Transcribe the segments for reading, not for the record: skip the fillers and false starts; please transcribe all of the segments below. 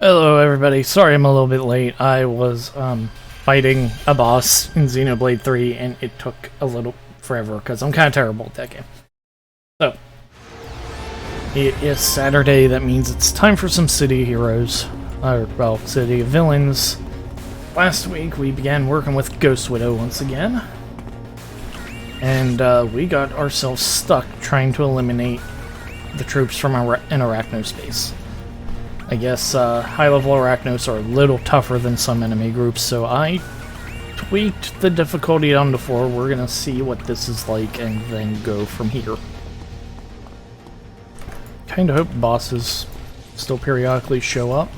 Hello everybody, sorry I'm a little bit late. I was fighting a boss in Xenoblade 3 and it took a little forever because I'm kind of terrible at that game. So, it is Saturday, that means it's time for some City Heroes. Or, well, City of Villains. Last week we began working with Ghost Widow once again. And we got ourselves stuck trying to eliminate the troops from an Arachnos base. I guess high-level Arachnos are a little tougher than some enemy groups, so I tweaked the difficulty down to 4. We're gonna see what this is like and then go from here. Kinda hope bosses still periodically show up.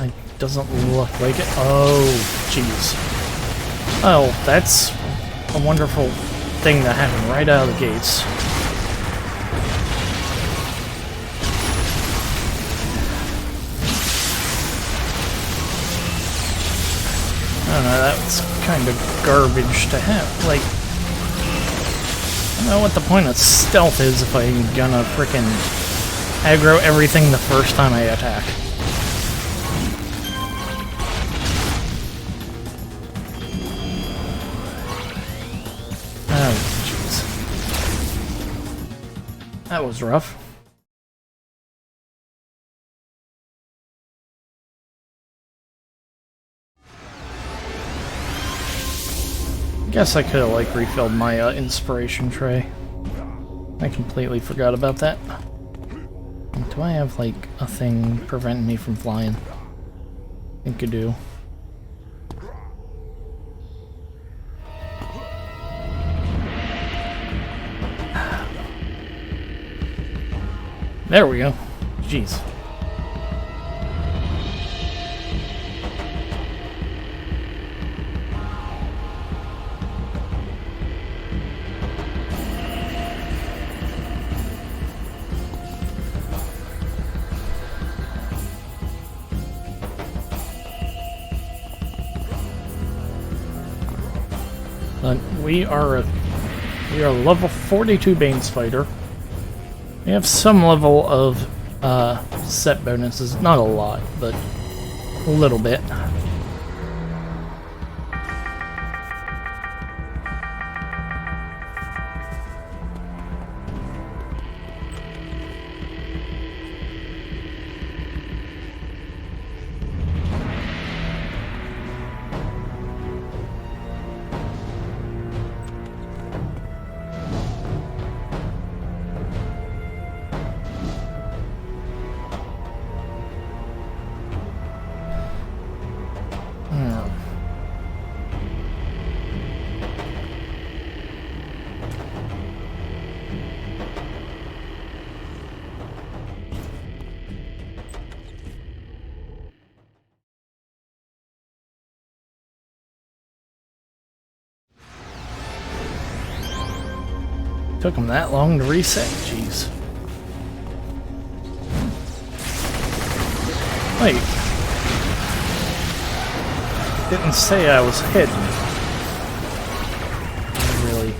It doesn't look like it. Oh, jeez. Oh, that's a wonderful thing that happened right out of the gates. I don't know, that's kind of garbage to have. Like, I don't know what the point of stealth is if I'm gonna frickin' aggro everything the first time I attack. Oh, jeez. That was rough. Guess I could have like refilled my inspiration tray. I completely forgot about that. Do I have like a thing preventing me from flying? I think I do. There we go. Jeez. We are a level 42 Bane fighter. We have some level of set bonuses, not a lot, but a little bit. Took them that long to reset? Jeez. Wait. Didn't say I was hidden. Really?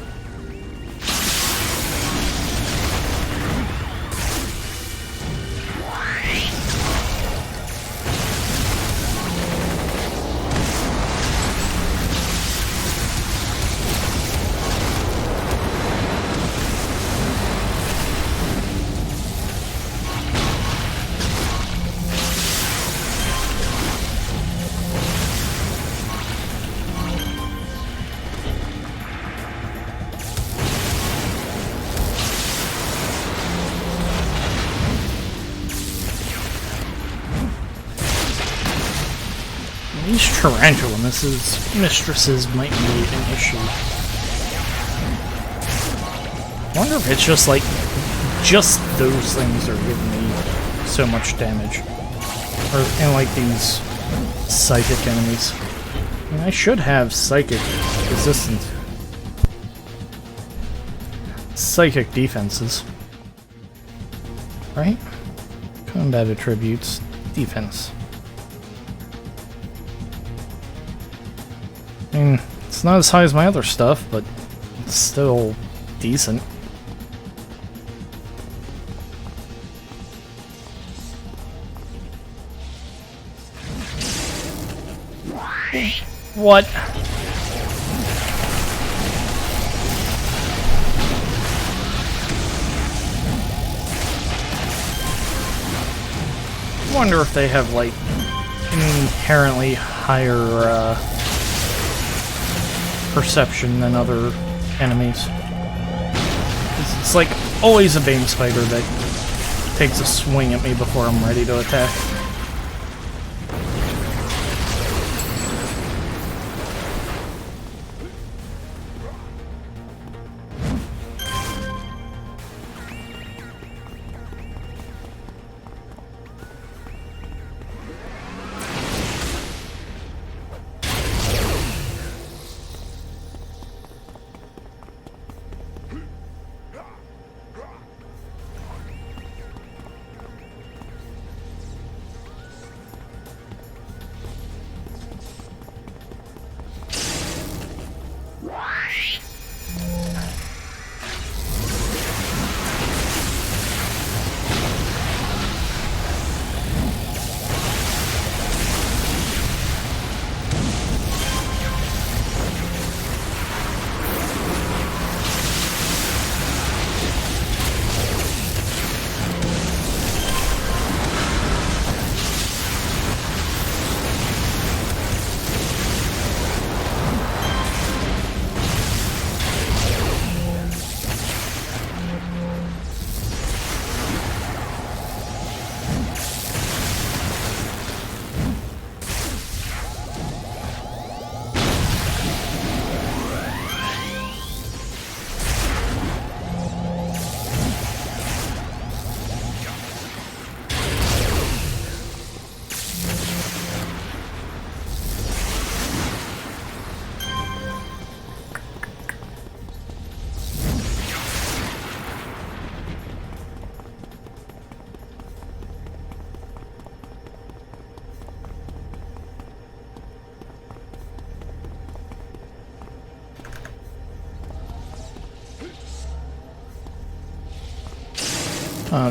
These tarantula mistresses might be an issue. I wonder if it's just like, just those things are giving me so much damage. And like these psychic enemies. I mean, I should have psychic resistance. Psychic defenses. Right? Combat attributes. Defense. I mean, it's not as high as my other stuff, but it's still decent. What? I wonder if they have, like, inherently higher, perception than other enemies. It's like always a Bane spider that takes a swing at me before I'm ready to attack.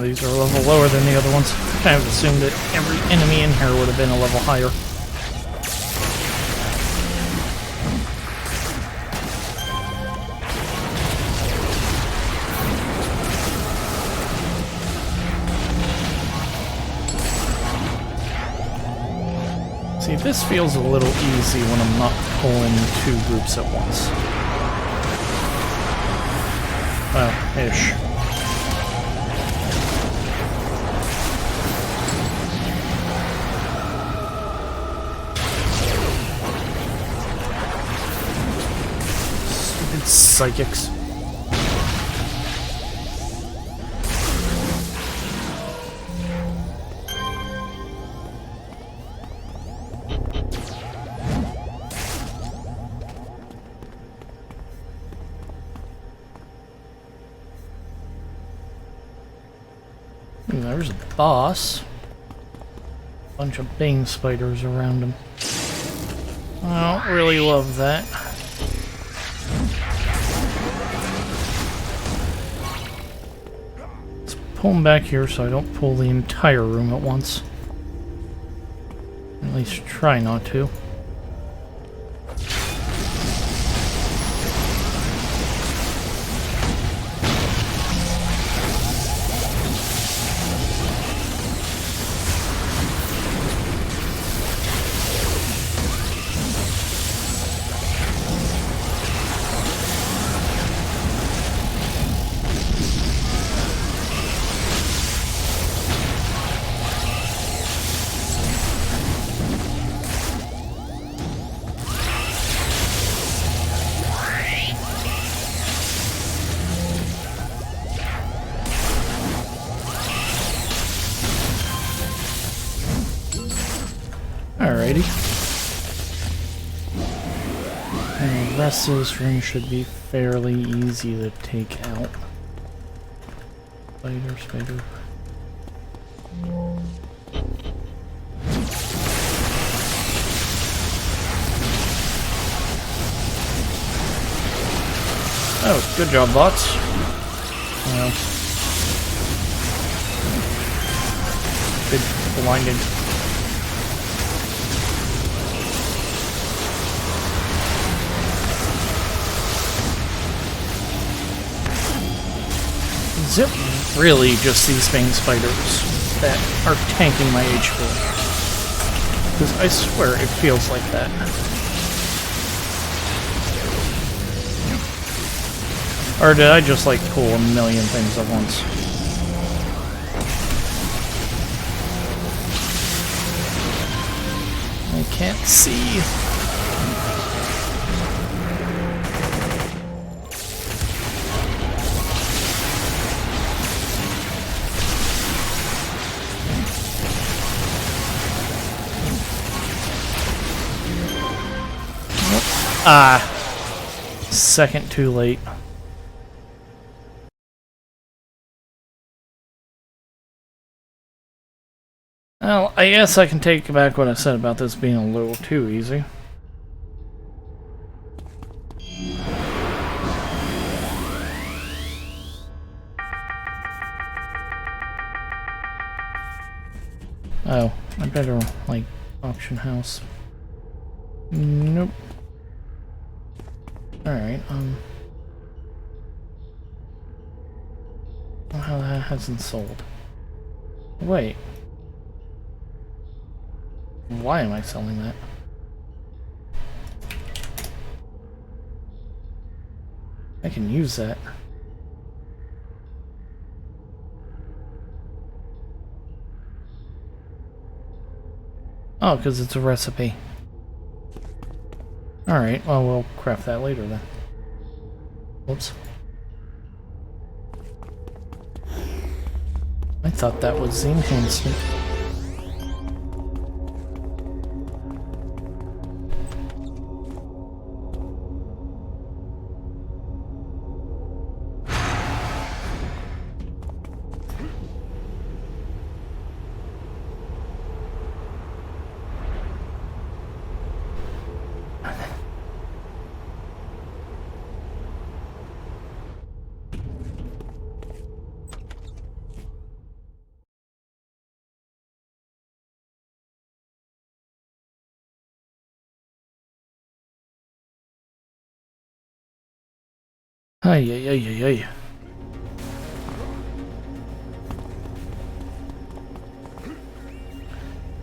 These are a level lower than the other ones. I kind of assumed that every enemy in here would have been a level higher. See, this feels a little easy when I'm not pulling two groups at once. Well, ish. Psychics. There's a boss. Bunch of Bane spiders around him. I don't really love that. Pull them back here so I don't pull the entire room at once. At least try not to. Alrighty. And the rest of this room should be fairly easy to take out. Spider, spider. Oh, good job, bots. Good blinding. Is it really just these Bane spiders that are tanking my HP? Because I swear it feels like that. Or did I just like pull a million things at once? I can't see. Ah, second too late. Well, I guess I can take back what I said about this being a little too easy. Oh, I better, like, auction house. Nope. Alright, well, that hasn't sold. Wait. Why am I selling that? I can use that. Oh, because it's a recipe. Alright, well, we'll craft that later then. Whoops. I thought that was the enhancement. Ay, ay, ay, ay, ay.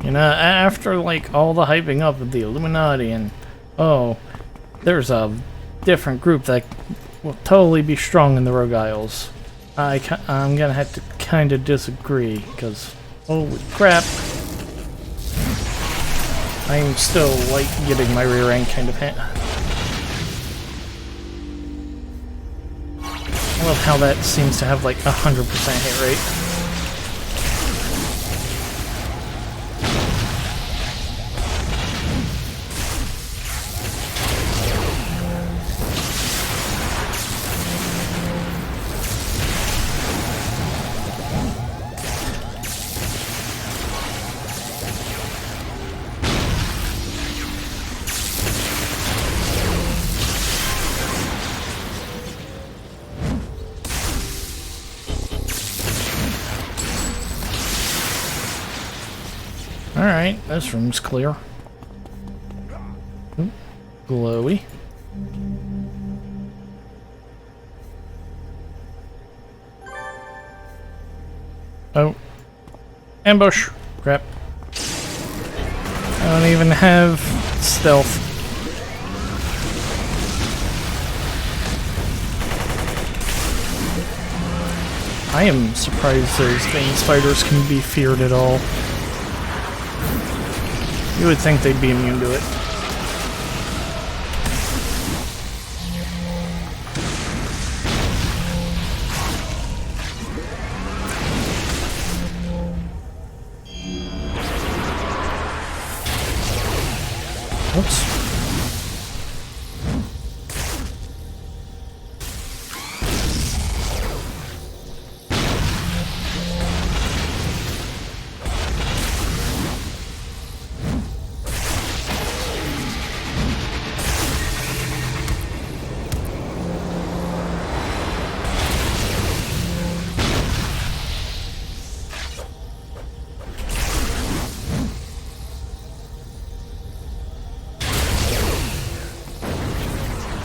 You know, after like all the hyping up of the Illuminati and oh, there's a different group that will totally be strong in the Rogue Isles. I'm gonna have to kind of disagree because holy crap, I'm still like getting my rear end kind of hit. I love how that seems to have like 100% hit rate. Alright, this room's clear. Ooh, glowy. Oh. Ambush! Crap. I don't even have stealth. I am surprised those Bane spiders can be feared at all. You would think they'd be immune to it. Oops.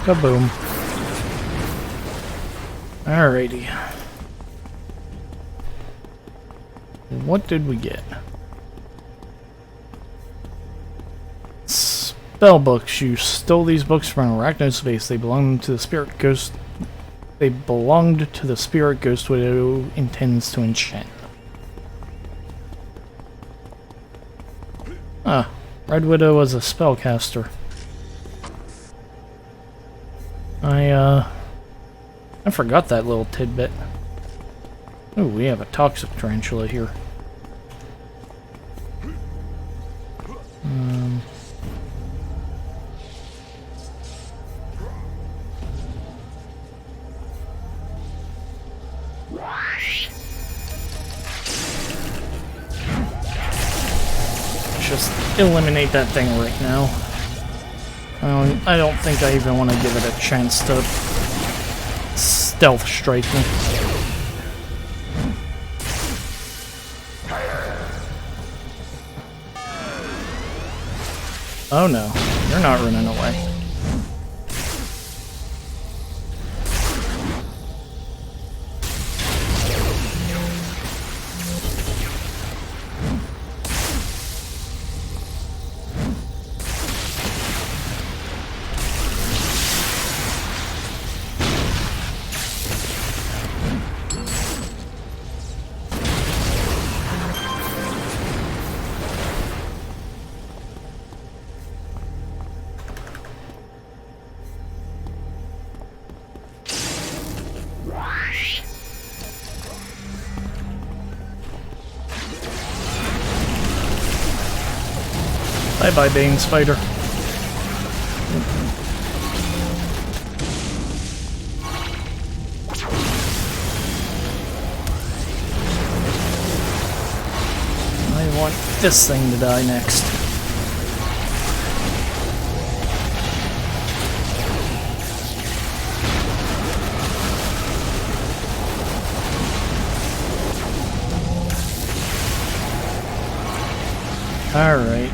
Kaboom. Alrighty. what did we get? Spell books. You stole these books from Arachnos base. They belonged to the spirit ghost. They belonged to the spirit ghost widow intends to enchant. Ah, Red Widow was a spellcaster. I forgot that little tidbit. Oh, we have a toxic tarantula here. Just eliminate that thing right now. I don't think I even want to give it a chance to stealth strike me. Oh no, you're not running away. Bye-bye, Bane Spider. I want this thing to die next. All right.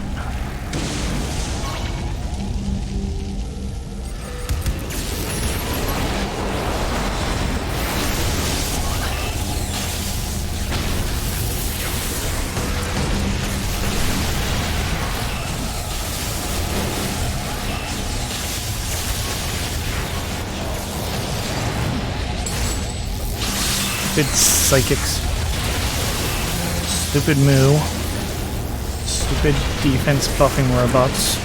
Stupid psychics. Stupid moo. Stupid defense buffing robots.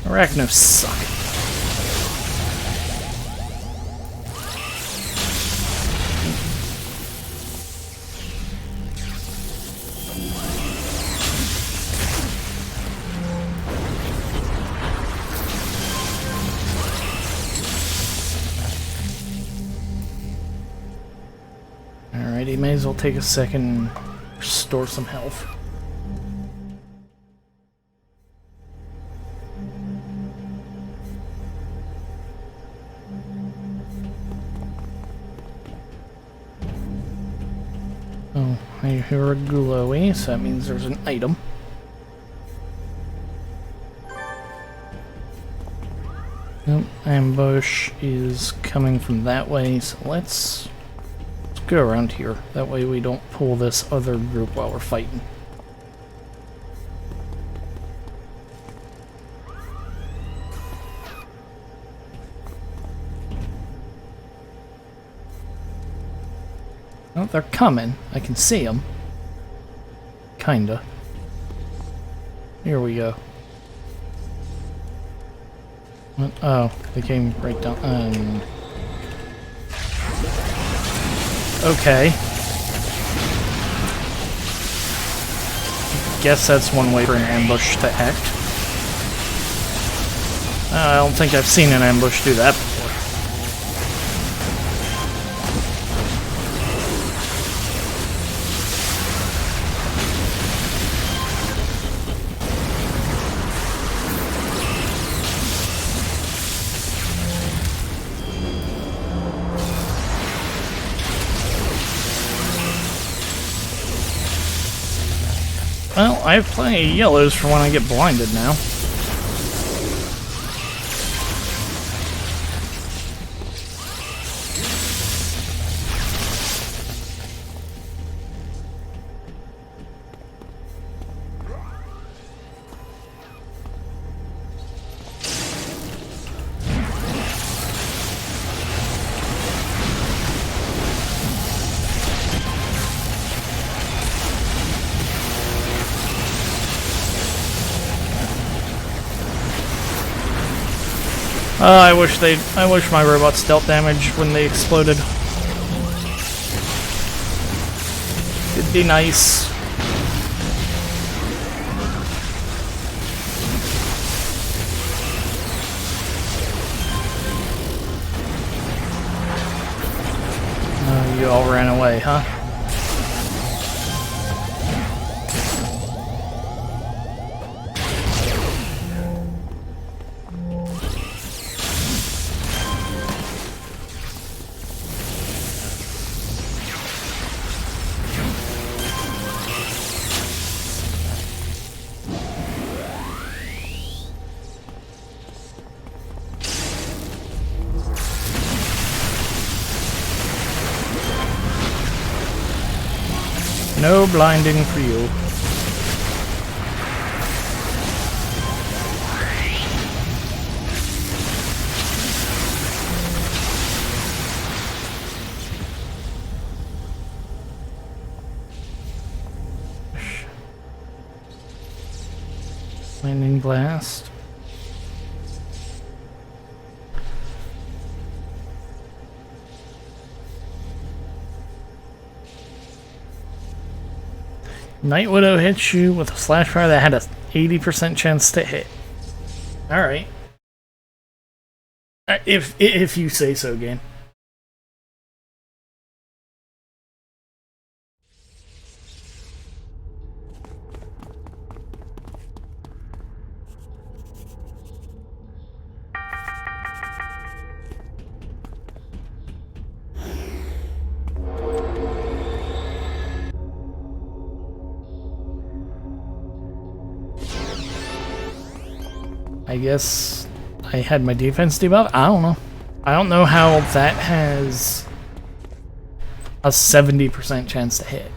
Arachnos suck. Alrighty, may as well take a second and restore some health. Oh, I hear a glowy, so that means there's an item. Nope, ambush is coming from that way, so let's go around here. That way we don't pull this other group while we're fighting. Oh, they're coming. I can see them. Kinda. Here we go. What? Oh, they came right down. Okay. Guess that's one way for an ambush to act. I don't think I've seen an ambush do that before. Well, I have plenty of yellows for when I get blinded now. I wish my robots dealt damage when they exploded. It'd be nice. Oh, you all ran away, huh? No blinding for you. Lightning blast. Night Widow hits you with a slash fire that had a 80% chance to hit. Alright. If you say so, game. I guess I had my defense debuff? I don't know. I don't know how that has a 70% chance to hit.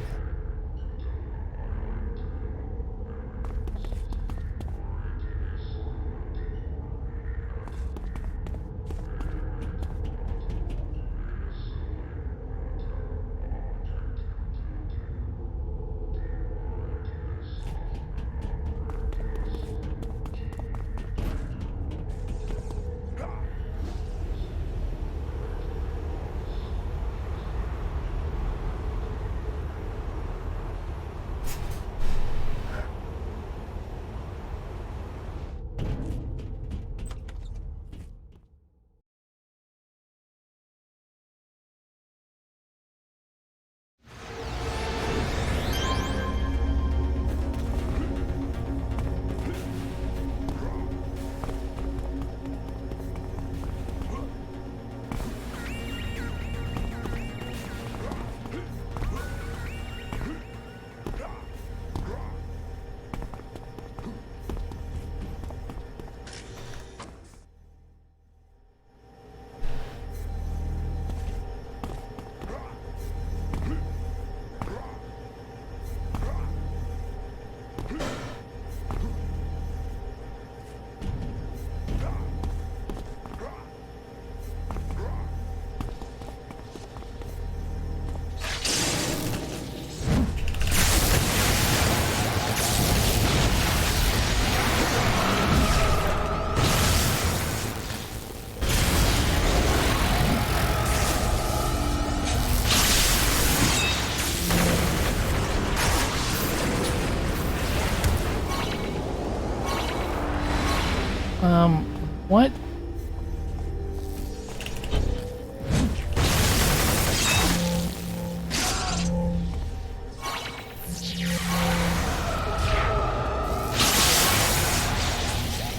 What?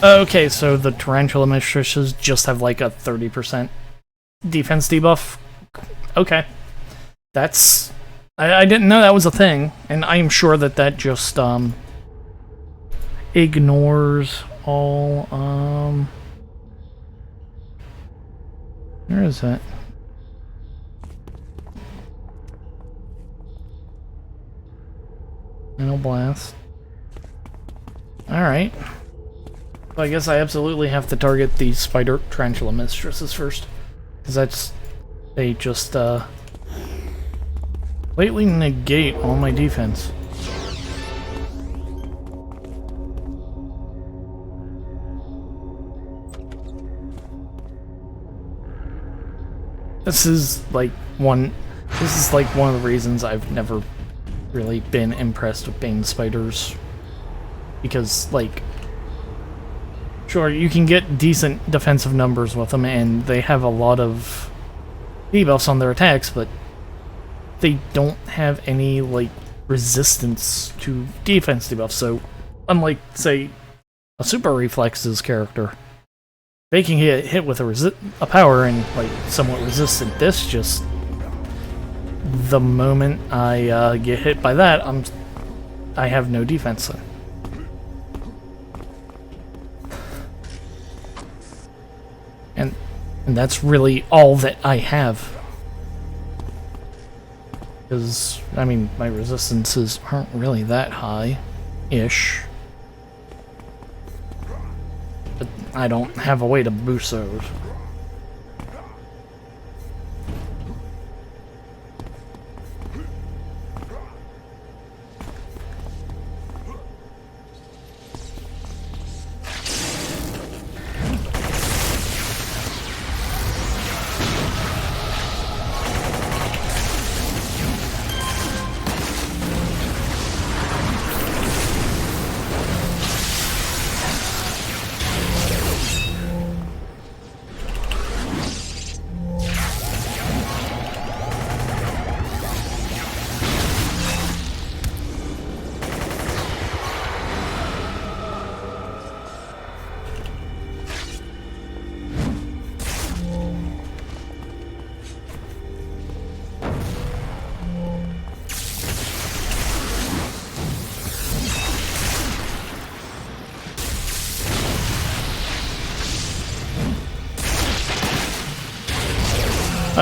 Okay, so the Tarantula Mistresses just have like a 30% defense debuff. Okay. That's... I didn't know that was a thing, and I'm sure that that just, ignores all, where is that? Mental Blast. Alright. So I guess I absolutely have to target these Spider Tarantula Mistresses first. Because that's... they just, completely negate all my defense. This is like one of the reasons I've never really been impressed with Bane spiders. Because, like, sure, you can get decent defensive numbers with them, and they have a lot of debuffs on their attacks, but they don't have any, like, resistance to defense debuffs. So, unlike, say, a Super Reflexes character, they can get hit with a power and, like, somewhat resistant. This just... the moment I get hit by that, I have no defense then. And that's really all that I have. Because, I mean, my resistances aren't really that high-ish. But I don't have a way to boost those.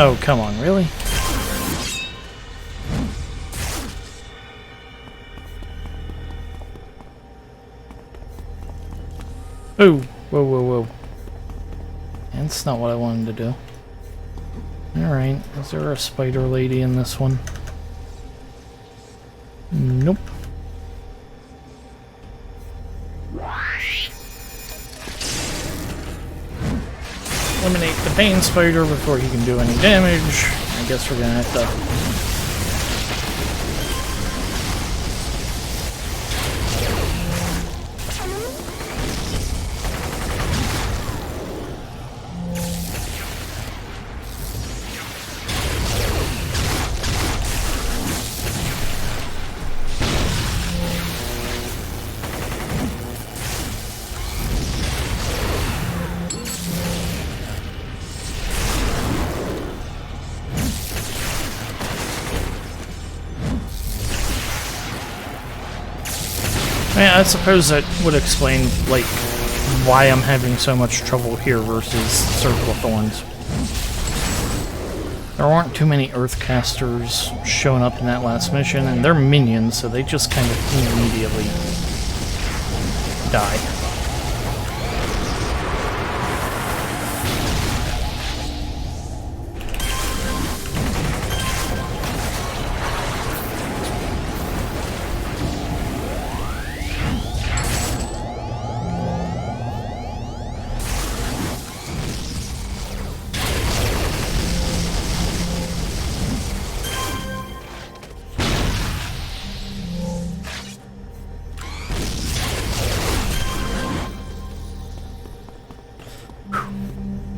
Oh, come on, really? Oh, whoa, whoa, whoa. That's not what I wanted to do. Alright, is there a spider lady in this one? Nope. Eliminate the Bane spider before he can do any damage. I guess we're gonna have to... Yeah, I suppose that would explain, like, why I'm having so much trouble here versus Circle of Thorns. There aren't too many Earthcasters showing up in that last mission, and they're minions, so they just kind of immediately die.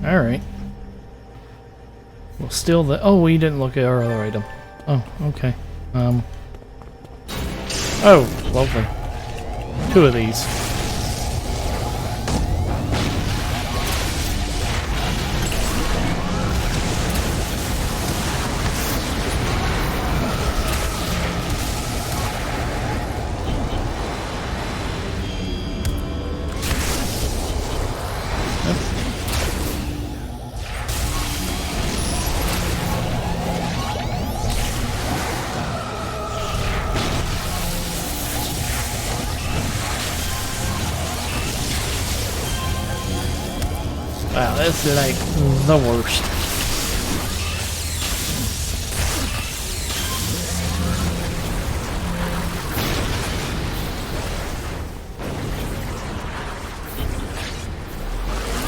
Alright. Well, still the... Oh, we didn't look at our other item. Oh, okay. Oh, lovely. 2 of these. Wow, this is like the worst.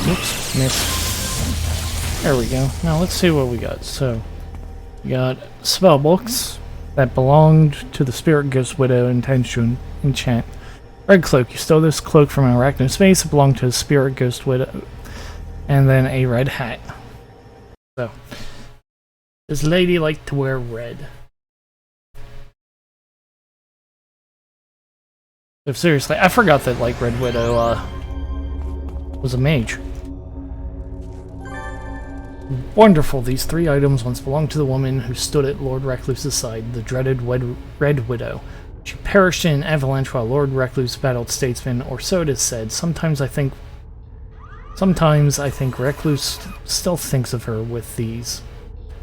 Oops, missed. There we go. Now let's see what we got. So, we got spell books that belonged to the Spirit Ghost Widow intends to enchant. Red cloak. You stole this cloak from an Arachnos face. It belonged to the Spirit Ghost Widow. And then a red hat. So, this lady liked to wear red. So seriously, I forgot that like Red Widow was a mage. Wonderful. These 3 items once belonged to the woman who stood at Lord Recluse's side, the dreaded Red Widow. She perished in an avalanche while Lord Recluse battled statesmen, or so it is said. Sometimes I think Recluse still thinks of her with these.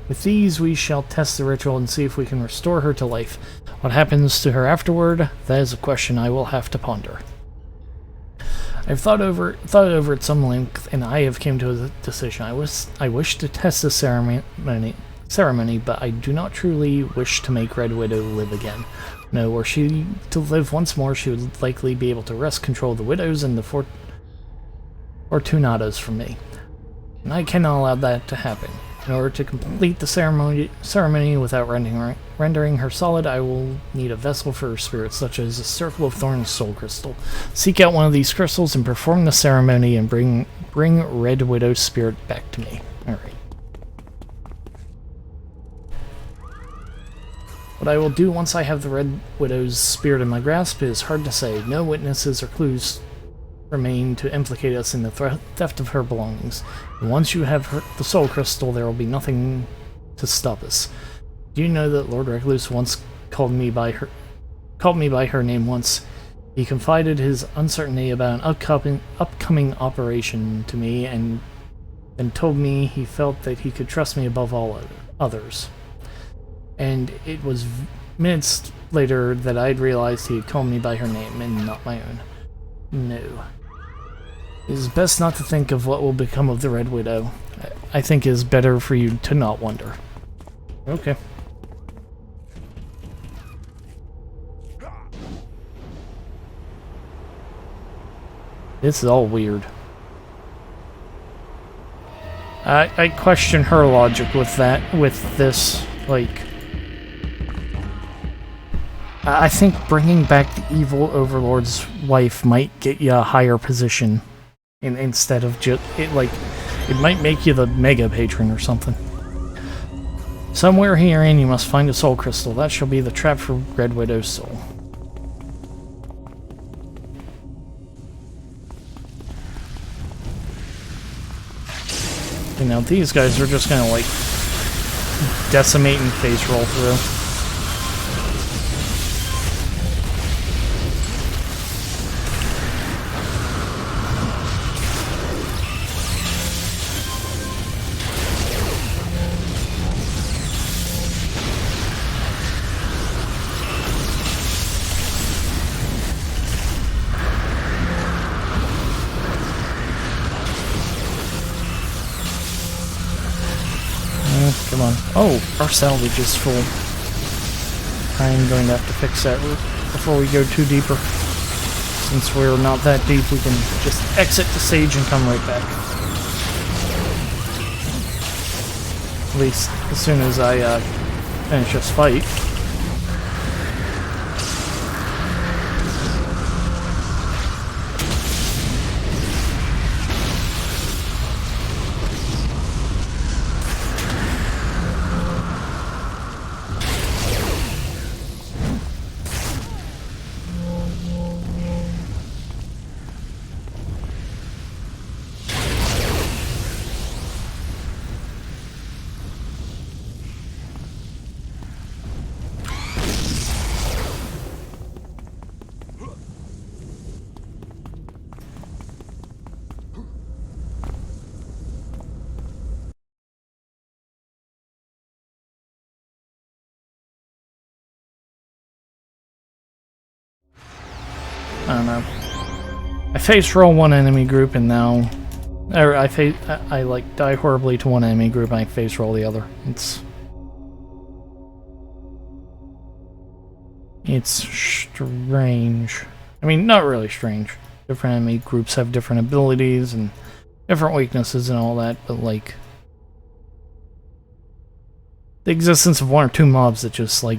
With these, we shall test the ritual and see if we can restore her to life. What happens to her afterward, that is a question I will have to ponder. I've thought over it at some length, and I have came to a decision. I wish to test the ceremony, but I do not truly wish to make Red Widow live again. No, were she to live once more, she would likely be able to wrest control of the Widows and the Fortunatas from me. And I cannot allow that to happen. In order to complete the ceremony without rendering her solid, I will need a vessel for her spirit, such as a Circle of Thorns soul crystal. Seek out one of these crystals and perform the ceremony and bring Red Widow's spirit back to me. Alright. What I will do once I have the Red Widow's spirit in my grasp is hard to say. No witnesses or clues remain to implicate us in the theft of her belongings. And once you have the soul crystal, there will be nothing to stop us. Do you know that Lord Recluse once called me by her name once? He confided his uncertainty about an upcoming operation to me, and then told me he felt that he could trust me above all others. And it was minutes later that I'd realized he had called me by her name and not my own. No. It is best not to think of what will become of the Red Widow. I think it is better for you to not wonder. Okay. This is all weird. I question her logic with this, like... I think bringing back the evil overlord's wife might get you a higher position. Instead of just... it might make you the mega patron or something. Somewhere herein you must find a soul crystal. That shall be the trap for Red Widow's soul. Okay, now these guys are just gonna like decimate and face roll through. Come on. Oh, our salvage is full. I'm going to have to fix that before we go too deeper. Since we're not that deep, we can just exit the stage and come right back. At least as soon as I finish this fight. I don't know. I face roll one enemy group and now... Or I like die horribly to one enemy group and I face roll the other. It's strange. I mean, not really strange. Different enemy groups have different abilities and different weaknesses and all that, but like... the existence of one or two mobs that just, like,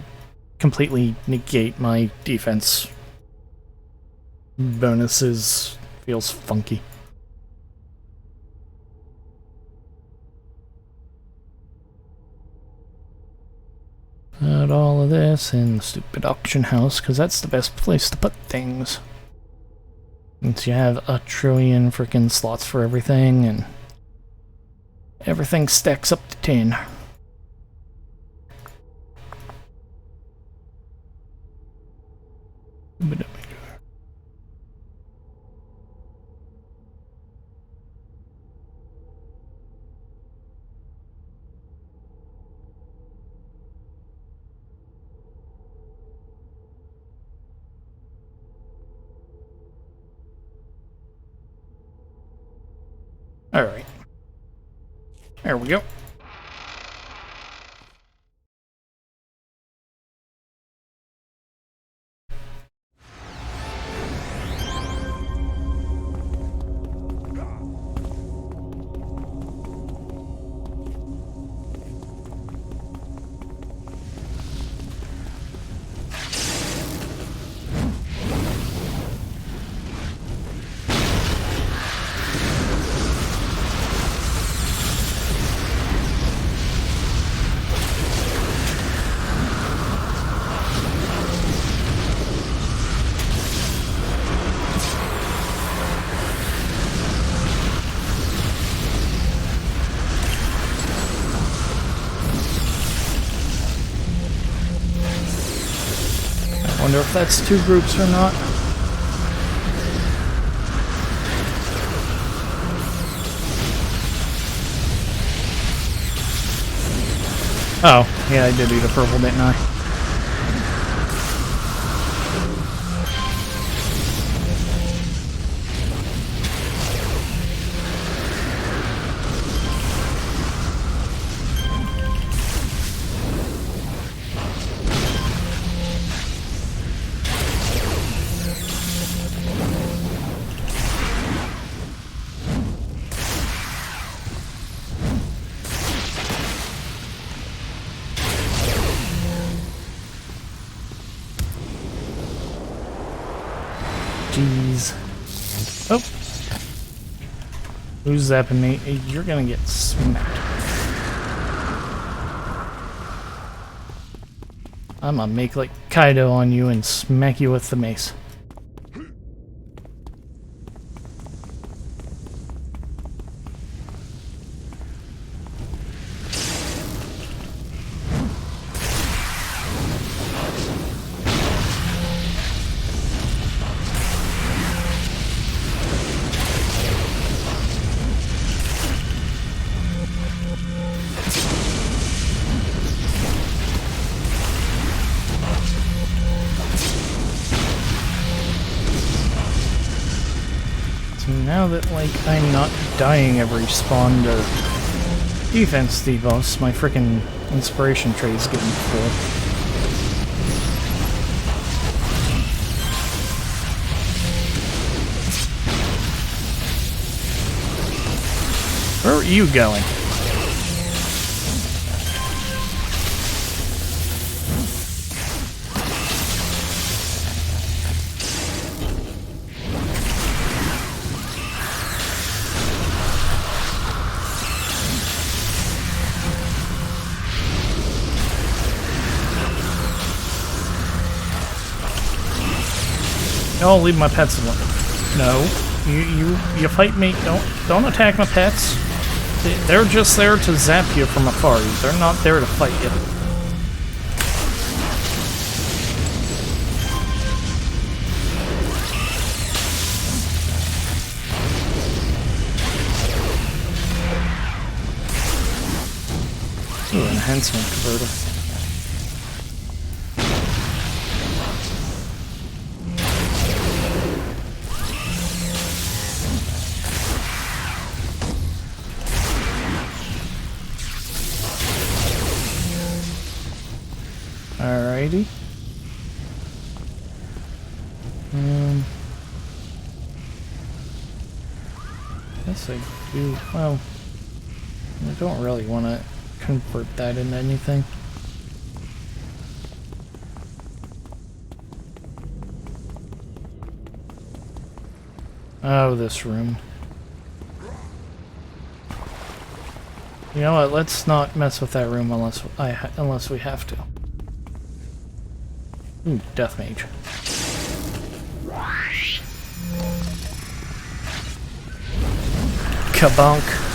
completely negate my defense bonuses feels funky. Put all of this in the stupid auction house, because that's the best place to put things. Since you have a trillion freaking slots for everything, and everything stacks up to 10. Alright. There we go. Wonder if that's two groups or not. Oh, yeah, I did eat a purple, didn't I? Jeez. Oh. Who's zapping me? You're gonna get smacked. I'm gonna make like Kaido on you and smack you with the mace. Now that, like, I'm not dying every spawn to defense debuffs, my frickin' inspiration tree is getting full. Where are you going? No, leave my pets alone. No, you fight me. Don't attack my pets. They're just there to zap you from afar. They're not there to fight you. Ooh, enhancement converter. Alrighty. Guess I do. Well, I don't really want to convert that into anything. Oh, this room. You know what? Let's not mess with that room unless we have to. Ooh, Death Mage. Kabunk.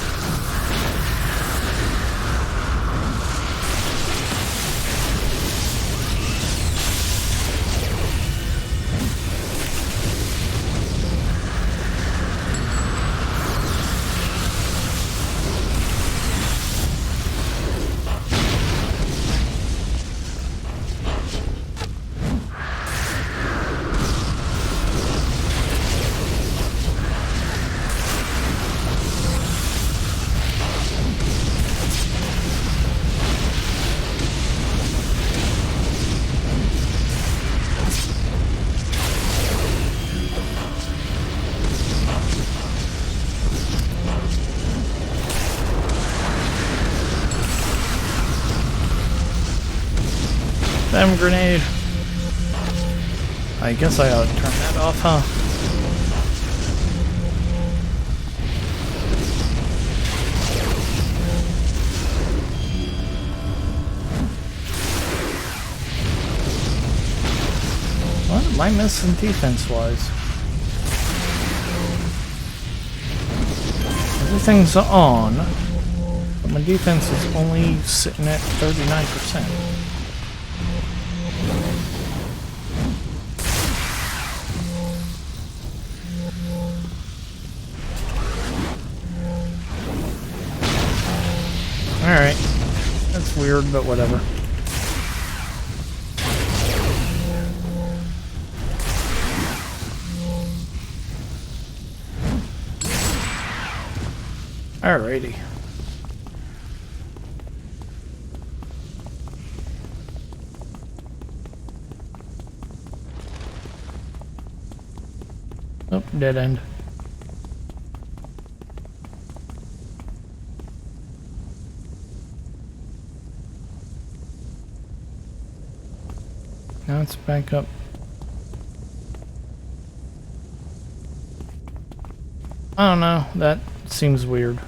Damn grenade. I guess I ought to turn that off, huh? What am I missing defense-wise? Everything's on, but my defense is only sitting at 39%. Alright. That's weird, but whatever. Alrighty. Oh, dead end. Now it's back up. I don't know, that seems weird.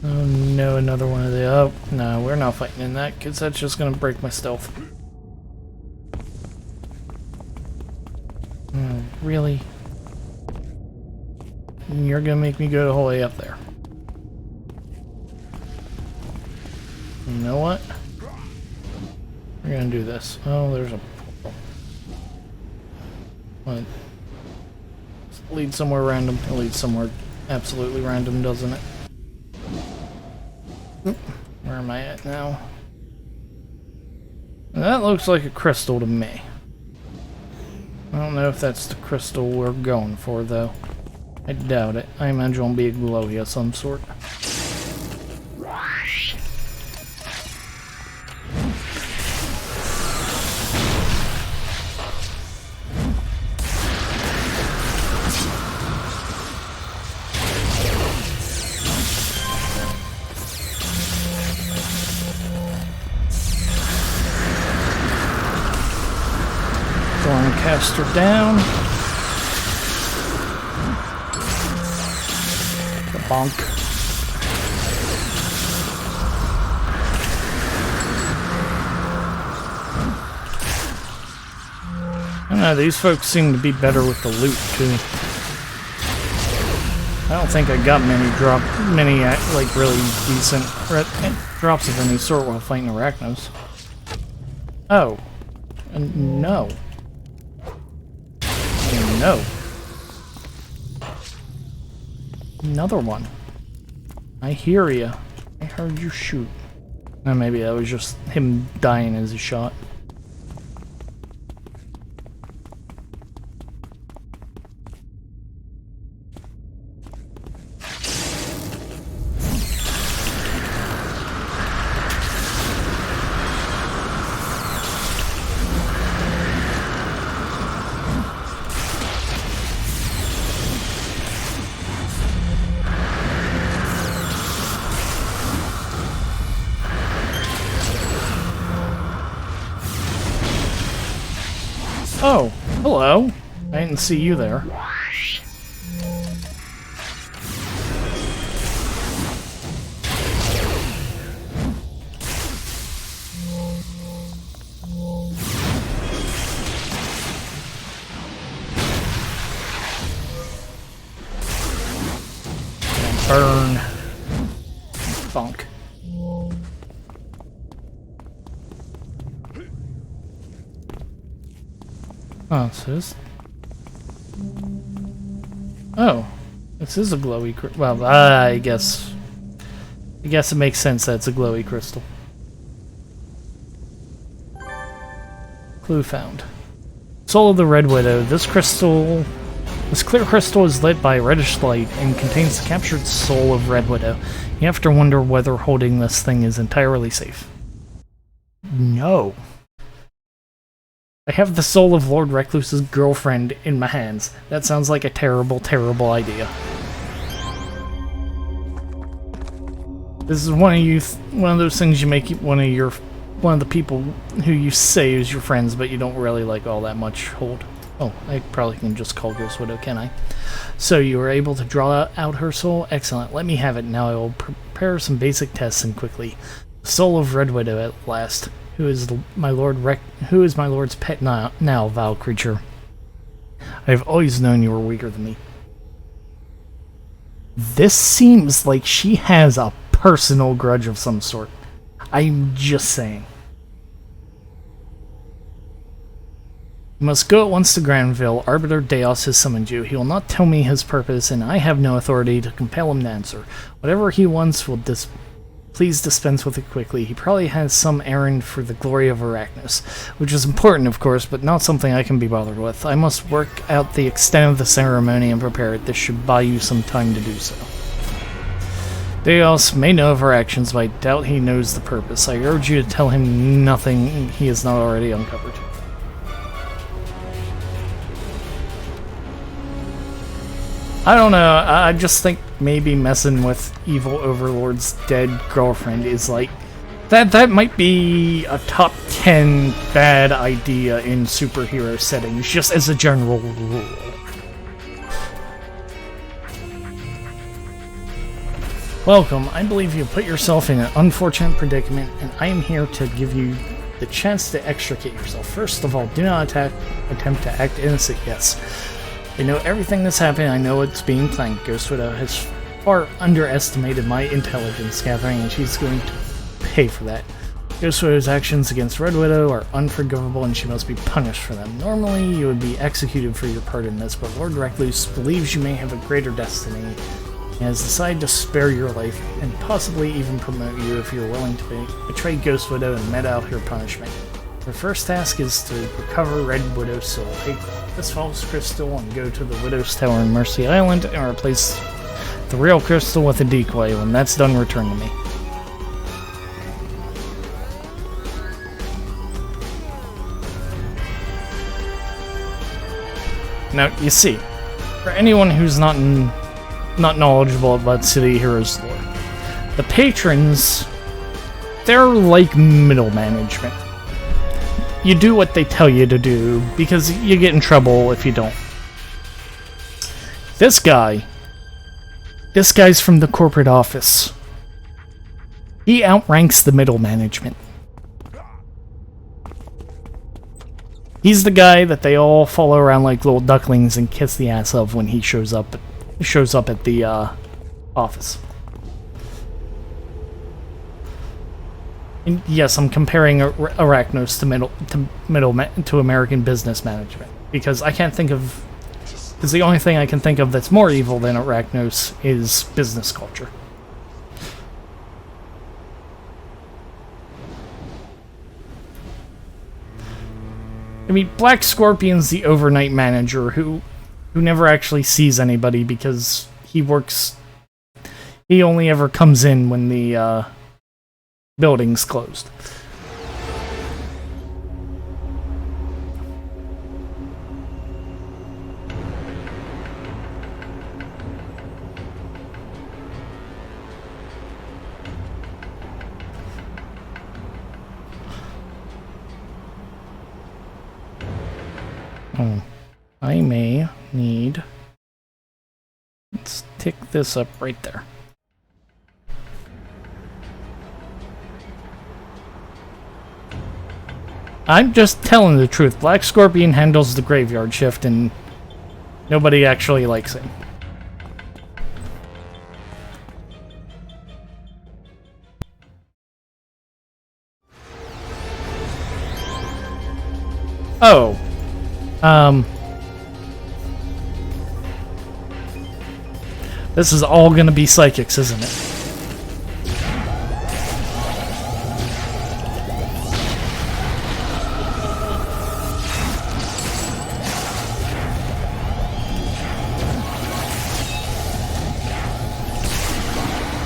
Oh no, another one of the... Oh, no, we're not fighting in that, because that's just going to break my stealth. Oh, really? You're going to make me go the whole way up there. You know what? We're going to do this. Oh, there's a... What? It leads somewhere random. It leads somewhere absolutely random, doesn't it? Where am I at now? That looks like a crystal to me. I don't know if that's the crystal we're going for, though. I doubt it. I imagine it'll be a glowy of some sort. Caster down. The bonk. I don't know, these folks seem to be better with the loot too. I don't think I got many like really decent drops of any sort while fighting Arachnos. Oh. No. No. Another one. I hear ya. I heard you shoot. Or maybe that was just him dying as he shot. hello. I didn't see you there. Burn. Bonk. Oh, so this... Oh, this is a glowy crystal. Well, I guess it makes sense that it's a glowy crystal. Clue found. Soul of the Red Widow. This clear crystal is lit by reddish light and contains the captured soul of Red Widow. You have to wonder whether holding this thing is entirely safe. No. I have the soul of Lord Recluse's girlfriend in my hands. That sounds like a terrible, terrible idea. This is one of those things you make one of the people who you say is your friends, but you don't really like all that much hold. Oh, I probably can just call Ghost Widow, can I? So you were able to draw out her soul? Excellent. Let me have it. Now I will prepare some basic tests and quickly. The soul of Red Widow at last. Who is my lord's pet now, vile creature? I have always known you were weaker than me. This seems like she has a personal grudge of some sort. I'm just saying. You must go at once to Granville. Arbiter Deos has summoned you. He will not tell me his purpose, and I have no authority to compel him to answer. Whatever he wants will please dispense with it quickly. He probably has some errand for the glory of Arachnos, which is important, of course, but not something I can be bothered with. I must work out the extent of the ceremony and prepare it. This should buy you some time to do so. Deos may know of our actions, but I doubt he knows the purpose. I urge you to tell him nothing he has not already uncovered. I don't know, I just think maybe messing with Evil Overlord's dead girlfriend is like... That might be a top 10 bad idea in superhero settings, just as a general rule. Welcome, I believe you put yourself in an unfortunate predicament, and I am here to give you the chance to extricate yourself. First of all, do not attempt to act innocent, yes. I know everything that's happening, I know it's being planned. Ghost Widow has far underestimated my intelligence gathering, and she's going to pay for that. Ghost Widow's actions against Red Widow are unforgivable, and she must be punished for them. Normally, you would be executed for your part in this, but Lord Recluse believes you may have a greater destiny, and has decided to spare your life, and possibly even promote you if you're willing to betray Ghost Widow and met out her punishment. Your first task is to recover Red Widow's soul. Take this false crystal and go to the Widow's Tower in Mercy Island and replace the real crystal with a decoy. When that's done, return to me. Now, you see, for anyone who's not knowledgeable about City Heroes lore, the patrons, they're like middle management. You do what they tell you to do, because you get in trouble if you don't. This guy's from the corporate office. He outranks the middle management. He's the guy that they all follow around like little ducklings and kiss the ass of when he shows up at the office. And yes, I'm comparing Arachnos to American business management, because I can't think of... Because the only thing I can think of that's more evil than Arachnos is business culture. I mean, Black Scorpion's the overnight manager who never actually sees anybody because he only ever comes in when the building's closed. I need... Let's tick this up right there. I'm just telling the truth. Black Scorpion handles the graveyard shift and nobody actually likes him. Oh. This is all gonna be psychics, isn't it?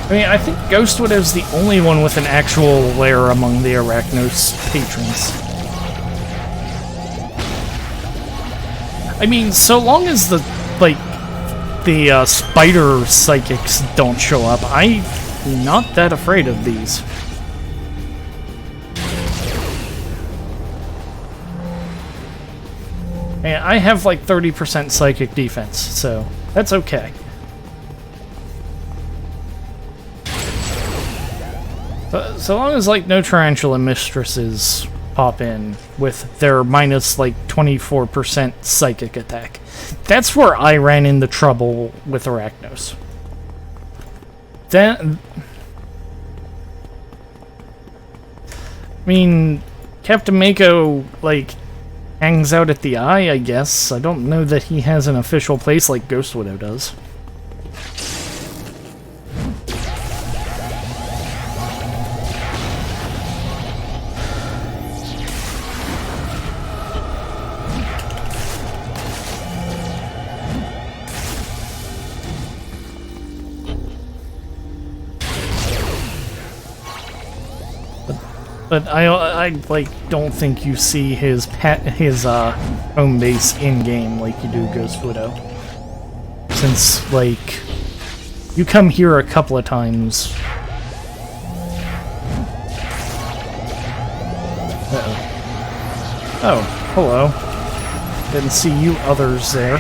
I mean, I think Ghostwood is the only one with an actual lair among the Arachnos patrons. I mean, so long as the, like, the spider psychics don't show up, I'm not that afraid of these. And I have like 30% psychic defense, so that's okay. So long as like no tarantula mistresses pop in with their minus like 24% psychic attack. That's where I ran into trouble with Arachnos. Then, I mean, Captain Mako like hangs out at the Eye, I guess. I don't know that he has an official place like Ghost Widow does. But I like don't think you see his home base in game like you do Ghost Widow, since like you come here a couple of times. Uh-oh. Oh, hello. Didn't see you others there.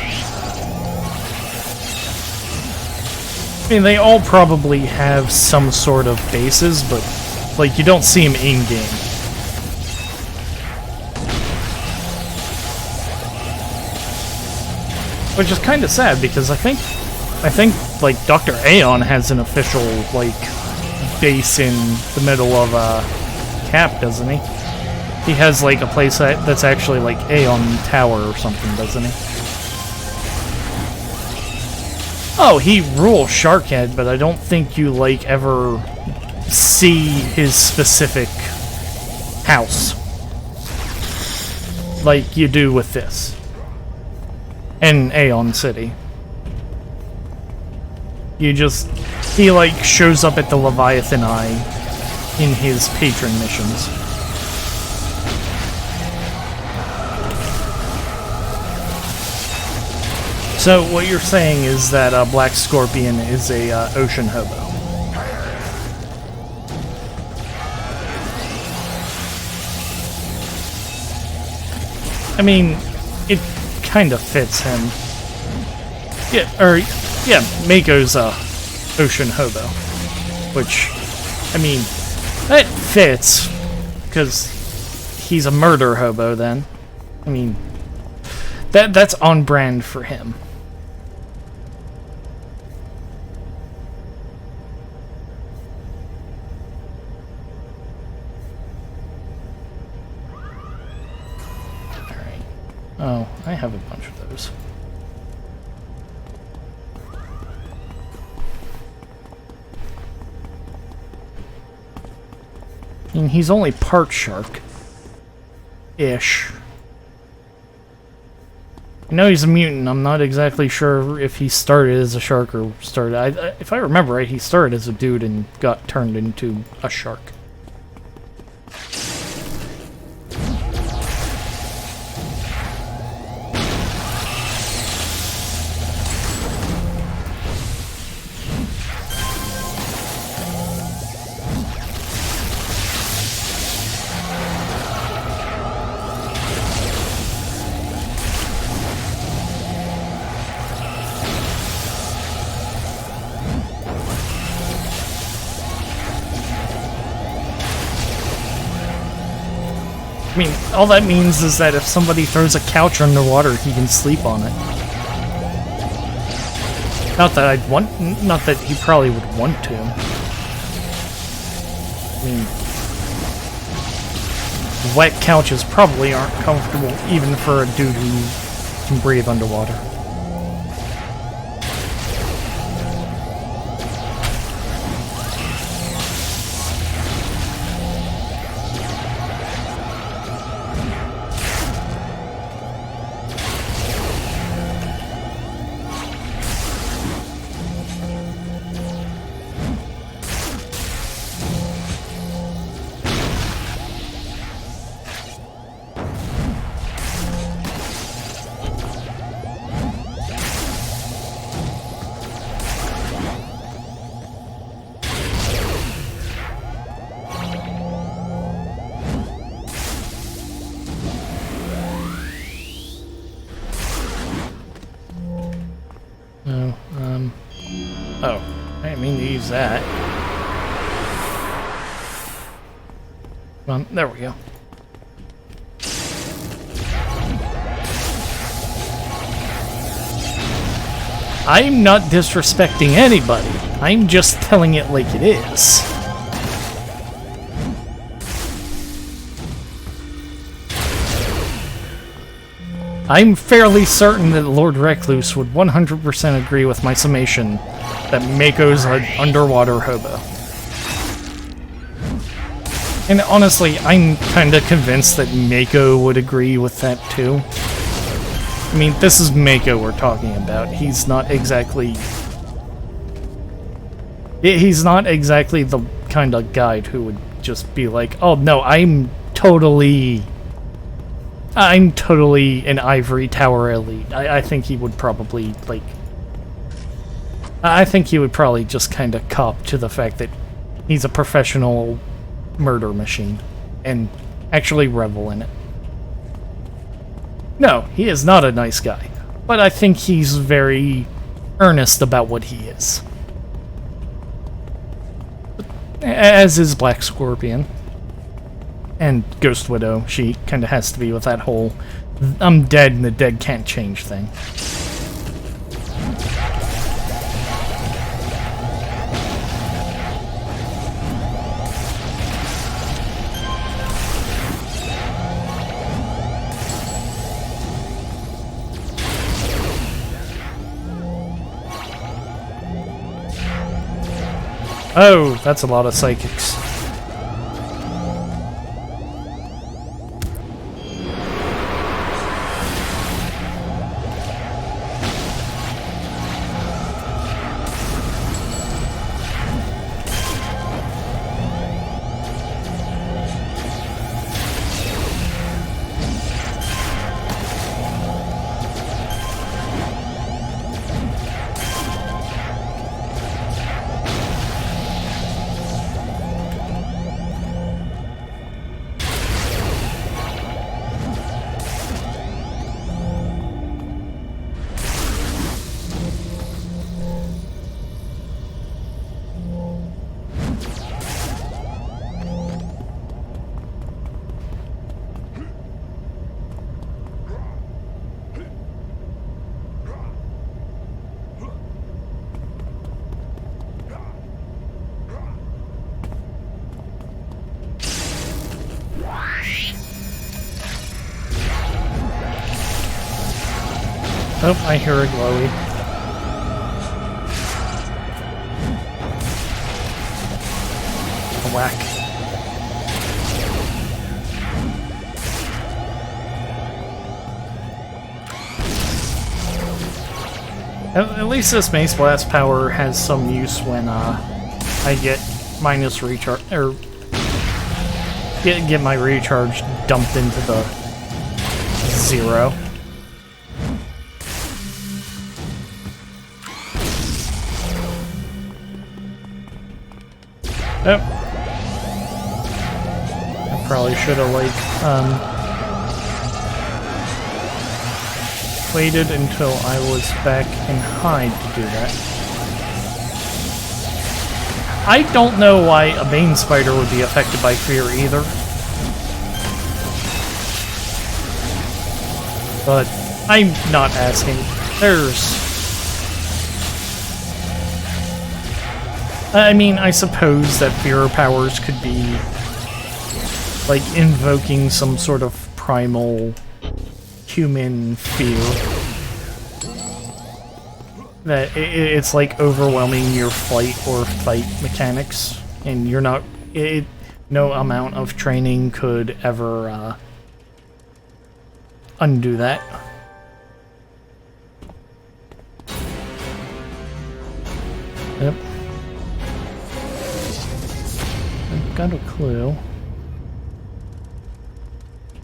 I mean, they all probably have some sort of bases, but like, you don't see him in-game. Which is kind of sad, because I think, like, Dr. Aeon has an official, like, base in the middle of, Cap, doesn't he? He has, like, a place that's actually, like, Aeon Tower or something, doesn't he? Oh, he rules Sharkhead, but I don't think you, like, ever see his specific house like you do with this in Aeon City. You just, he like shows up at the Leviathan Eye in his patron missions. So what you're saying is that Black Scorpion is a ocean hobo. I mean, it kind of fits him. Yeah, Mako's ocean hobo. Which, I mean, that fits, because he's a murder hobo then. I mean, that's on brand for him. Oh, I have a bunch of those. I mean, he's only part shark-ish. I know he's a mutant. I'm not exactly sure if he started as a shark or started... if I remember right, he started as a dude and got turned into a shark. I mean, all that means is that if somebody throws a couch underwater, he can sleep on it. Not that I'd want, not that he probably would want to. I mean, wet couches probably aren't comfortable even for a dude who can breathe underwater. Oh, I didn't mean to use that. Come on, there we go. I'm not disrespecting anybody. I'm just telling it like it is. I'm fairly certain that Lord Recluse would 100% agree with my summation that Mako's an underwater hobo. And honestly, I'm kinda convinced that Mako would agree with that too. I mean, this is Mako we're talking about. He's not exactly... He's not exactly the kind of guide who would just be like, oh no, I'm totally an ivory tower elite. I think he would probably, like... I think he would probably just kind of cop to the fact that he's a professional murder machine, and actually revel in it. No, he is not a nice guy, but I think he's very earnest about what he is. As is Black Scorpion. And Ghost Widow, she kind of has to be with that whole I'm dead and the dead can't change thing. Oh, that's a lot of psychics. Oh, I hear a glowy. A whack. At least this Mace Blast power has some use when I get minus recharge, or get my recharge dumped into the 0. Oh. I probably should have, like, waited until I was back in hide to do that. I don't know why a Bane spider would be affected by fear either. But I'm not asking. There's... I mean, I suppose that fear powers could be like invoking some sort of primal human fear. That it's like overwhelming your flight or fight mechanics, and you're not... no amount of training could ever undo that. Yep. I've got a clue.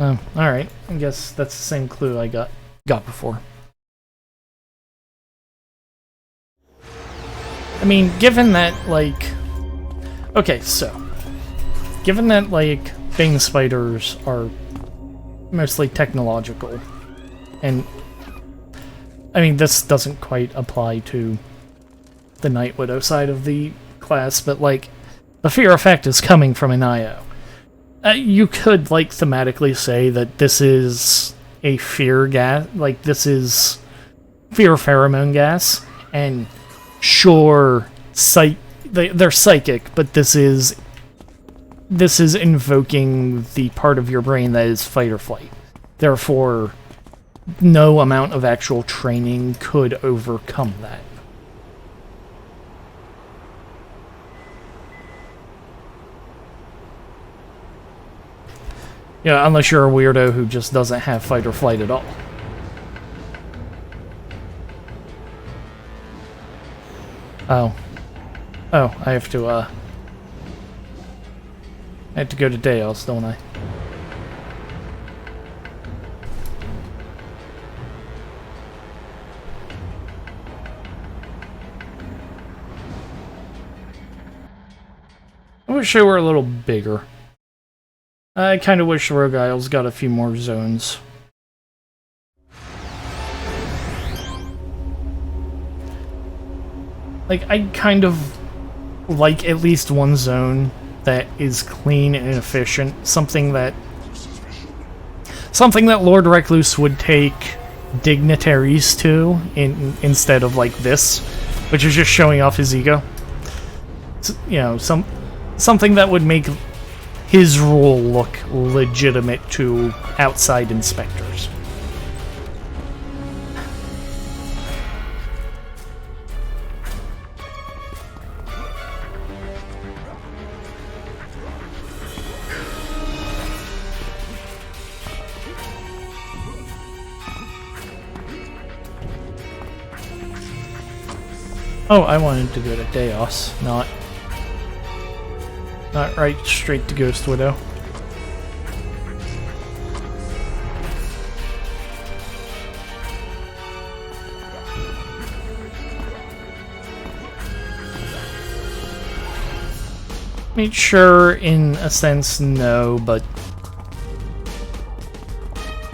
Oh, alright. I guess that's the same clue I got before. I mean, given that, like... Okay, so... Given that, like, Bane spiders are mostly technological, and... I mean, this doesn't quite apply to the Night Widow side of the class, but, like, the fear effect is coming from an IO. You could, like, thematically say that this is a fear gas, like, this is fear pheromone gas, and sure, they're psychic, but this is invoking the part of your brain that is fight or flight. Therefore, no amount of actual training could overcome that. Yeah, unless you're a weirdo who just doesn't have fight or flight at all. Oh. Oh, I have to go to Deos, don't I? I wish they were a little bigger. I kind of wish Rogue Isles got a few more zones. Like, I kind of like at least one zone that is clean and efficient. Something that Lord Recluse would take dignitaries to instead of like this, which is just showing off his ego. So, you know, something that would make his rule look legitimate to outside inspectors. Oh, I wanted to go to Deos, not right straight to Ghost Widow. I mean, sure, in a sense, no, but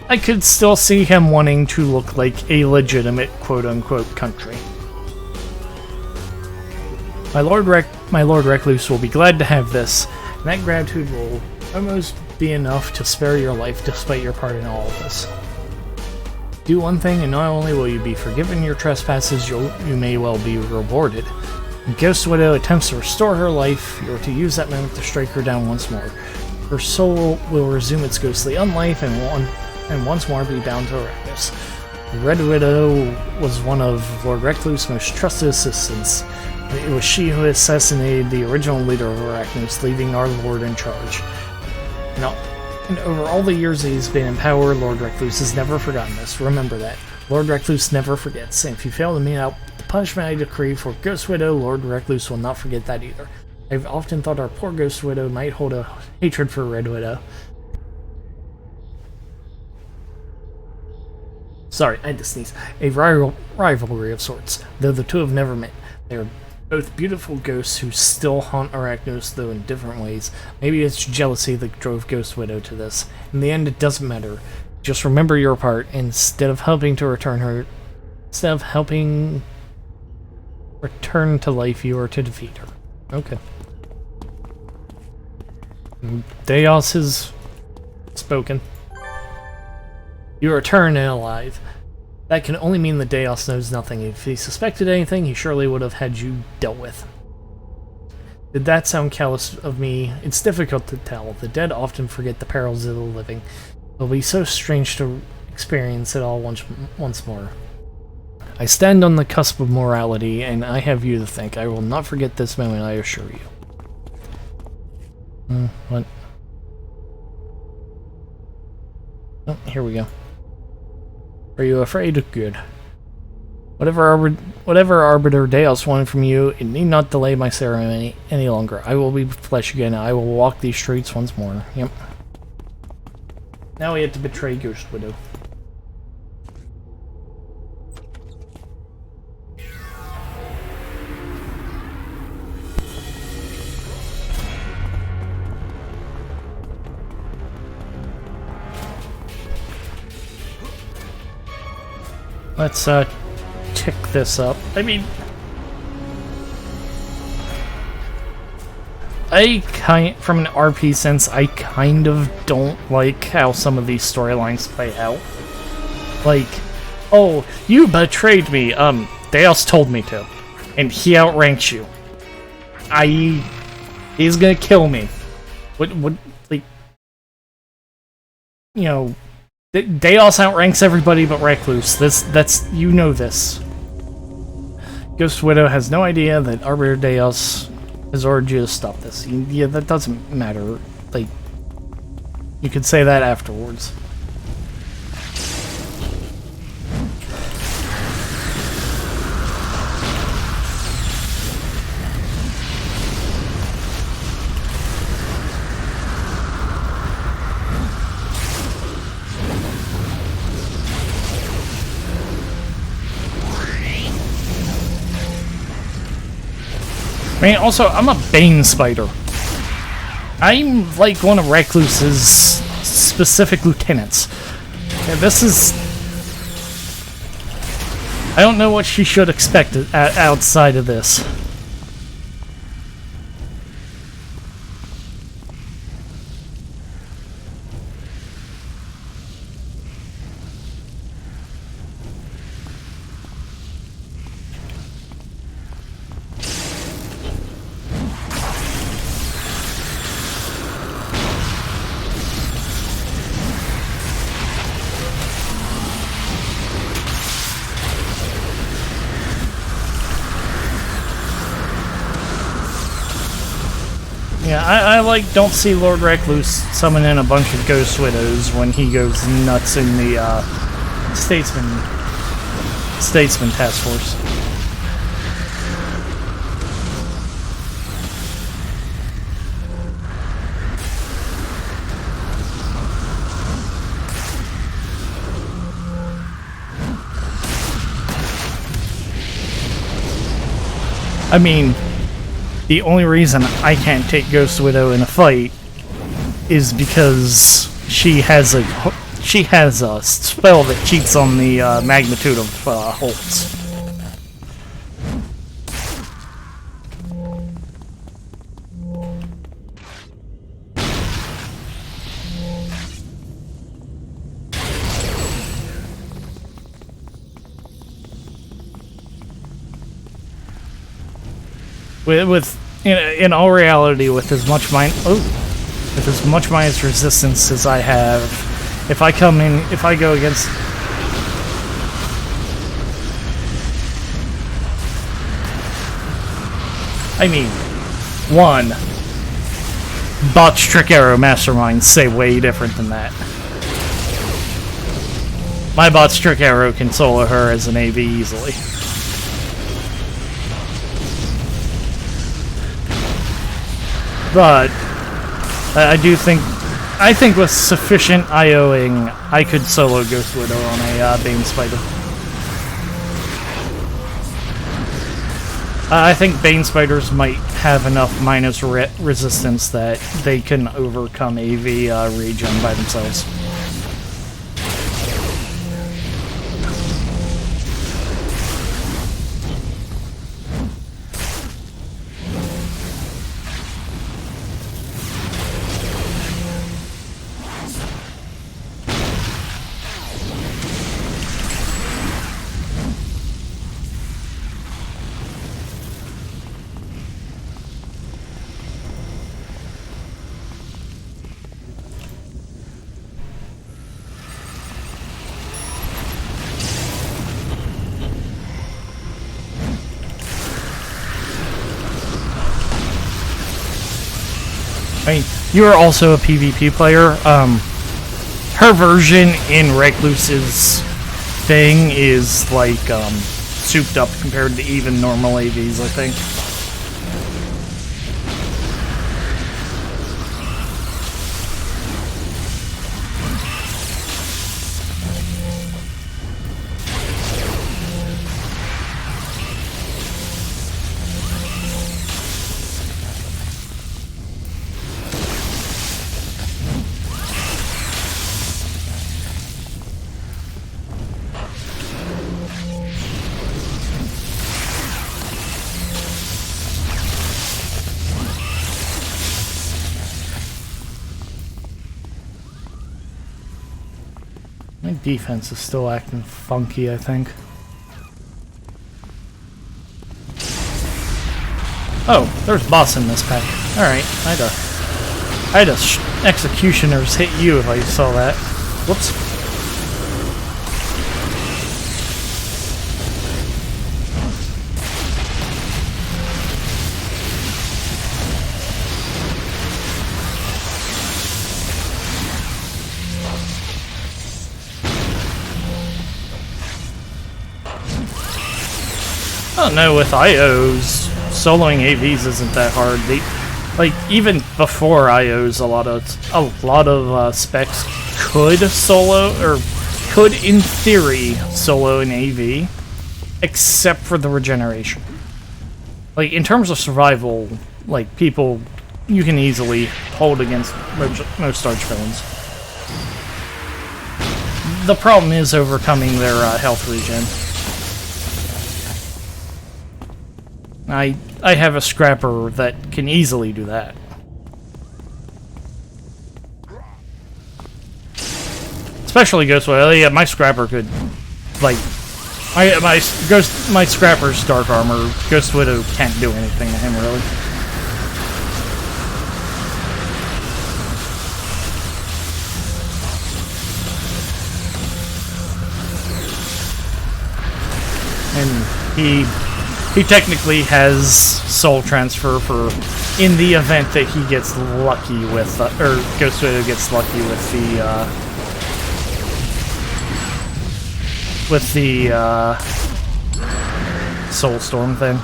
I could still see him wanting to look like a legitimate quote-unquote country. My Lord Recluse will be glad to have this, and that gratitude will almost be enough to spare your life despite your part in all of this. Do one thing, and not only will you be forgiven your trespasses, you may well be rewarded. When Ghost Widow attempts to restore her life, you are to use that moment to strike her down once more. Her soul will resume its ghostly unlife and once more be bound to Arachnos. The Red Widow was one of Lord Recluse's most trusted assistants. It was she who assassinated the original leader of Arachnos, leaving our Lord in charge. And over all the years that he's been in power, Lord Recluse has never forgotten this. Remember that. Lord Recluse never forgets, and if you fail to meet out the punishment I decree for Ghost Widow, Lord Recluse will not forget that either. I've often thought our poor Ghost Widow might hold a hatred for Red Widow. Sorry, I had to sneeze. A rivalry of sorts, though the two have never met. They are both beautiful ghosts who still haunt Arachnos, though in different ways. Maybe it's jealousy that drove Ghost Widow to this. In the end, it doesn't matter. Just remember your part. Instead of helping to return to life, you are to defeat her. Okay. Deos has spoken. You return and alive. That can only mean the Deus knows nothing. If he suspected anything, he surely would have had you dealt with. Did that sound callous of me? It's difficult to tell. The dead often forget the perils of the living. It'll be so strange to experience it all once more. I stand on the cusp of morality, and I have you to thank. I will not forget this moment, I assure you. What? Oh, here we go. Are you afraid? Good. Whatever Arbiter Deus wanted from you, it need not delay my ceremony any longer. I will be flesh again. I will walk these streets once more. Yep. Now we have to betray Ghost Widow. Let's tick this up. I mean, from an RP sense, I kind of don't like how some of these storylines play out. Like, oh, you betrayed me. Deus told me to, and he outranks you. He's gonna kill me. What, like, you know. Deus outranks everybody but Recluse. That's you know this. Ghost Widow has no idea that Arbiter Deus has ordered you to stop this. Yeah, that doesn't matter. Like, you could say that afterwards. I mean, also, I'm a Bane Spider. I'm like one of Recluse's specific lieutenants. Yeah, this is... I don't know what she should expect outside of this. Yeah, I like don't see Lord Recluse summon in a bunch of Ghost Widows when he goes nuts in the Statesman Task Force. I mean, the only reason I can't take Ghost Widow in a fight is because she has a spell that cheats on the magnitude of holds. In all reality, with as much minus resistance as I have, if I go against, I mean, one, Botch Trick Arrow Masterminds say way different than that. My Botch Trick Arrow can solo her as an AV easily. But I think with sufficient IOing, I could solo Ghost Widow on a Bane Spider. I think Bane Spiders might have enough minus resistance that they can overcome AV regen by themselves. I mean, you are also a PvP player. Her version in Recluse's thing is like souped up compared to even normal AVs, I think. My defense is still acting funky, I think. Oh, there's boss in this pack. Alright, I'd have executioners hit you if I saw that. Whoops. I don't know, with IOs, soloing AVs isn't that hard. Like, even before IOs, a lot of specs could solo, or could, in theory, solo an AV, except for the regeneration. Like, in terms of survival, like, people, you can easily hold against most arch villains. The problem is overcoming their health regen. I have a scrapper that can easily do that. Especially Ghostwidow. Yeah, my scrapper could, like, my scrapper's dark armor. Ghostwidow can't do anything to him really. And he technically has soul transfer for in the event that he gets lucky with, or Ghostwidow gets lucky with the Soul Storm thing.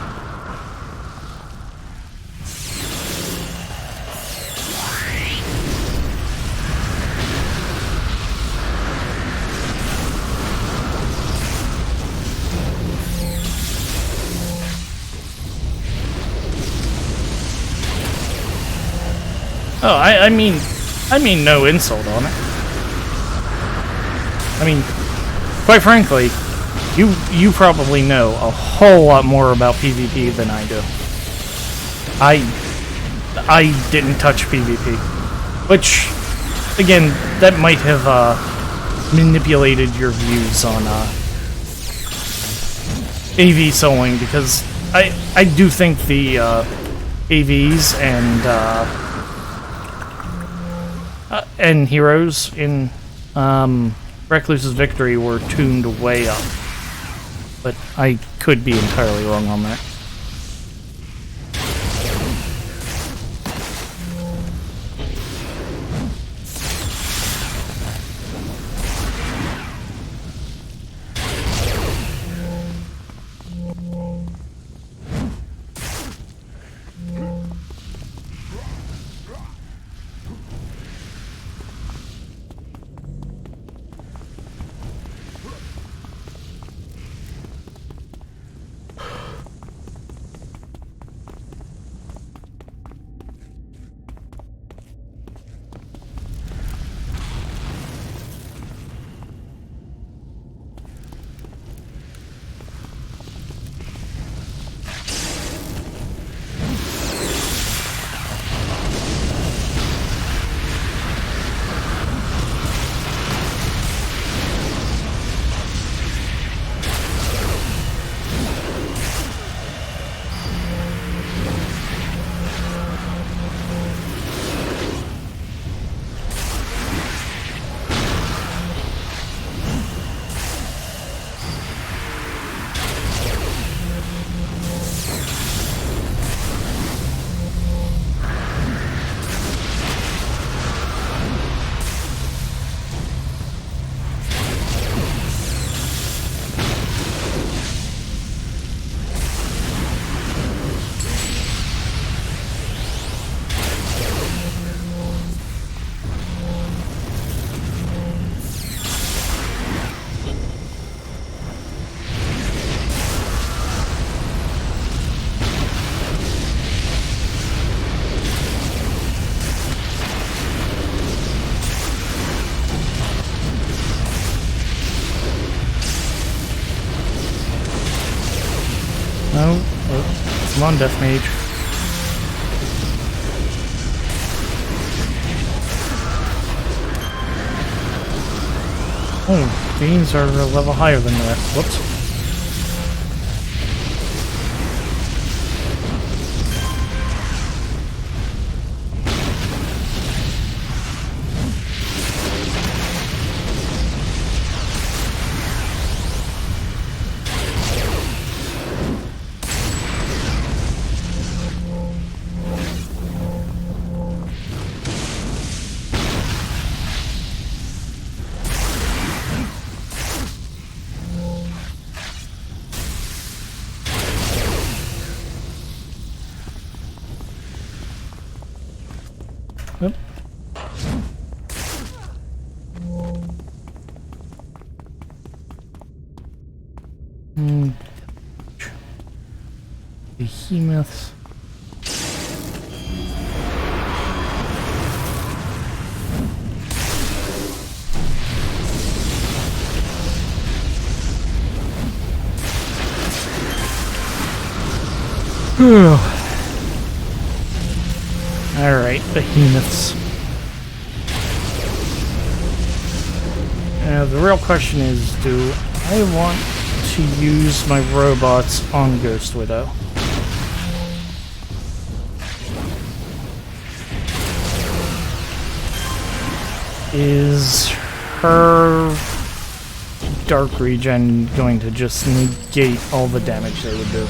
Oh, I mean no insult on it. I mean, quite frankly, you probably know a whole lot more about PvP than I do. I didn't touch PvP, which, again, that might have manipulated your views on AV soloing, because I do think the AVs and heroes in Recluse's Victory were tuned way up, but I could be entirely wrong on that. No. Oh, come on, Death Mage. Oh, Banes are a level higher than the rest. Whoops. Yep. Behemoths. Alright, behemoths. Now the real question is, do I want to use my robots on Ghost Widow? Is her dark regen going to just negate all the damage they would do?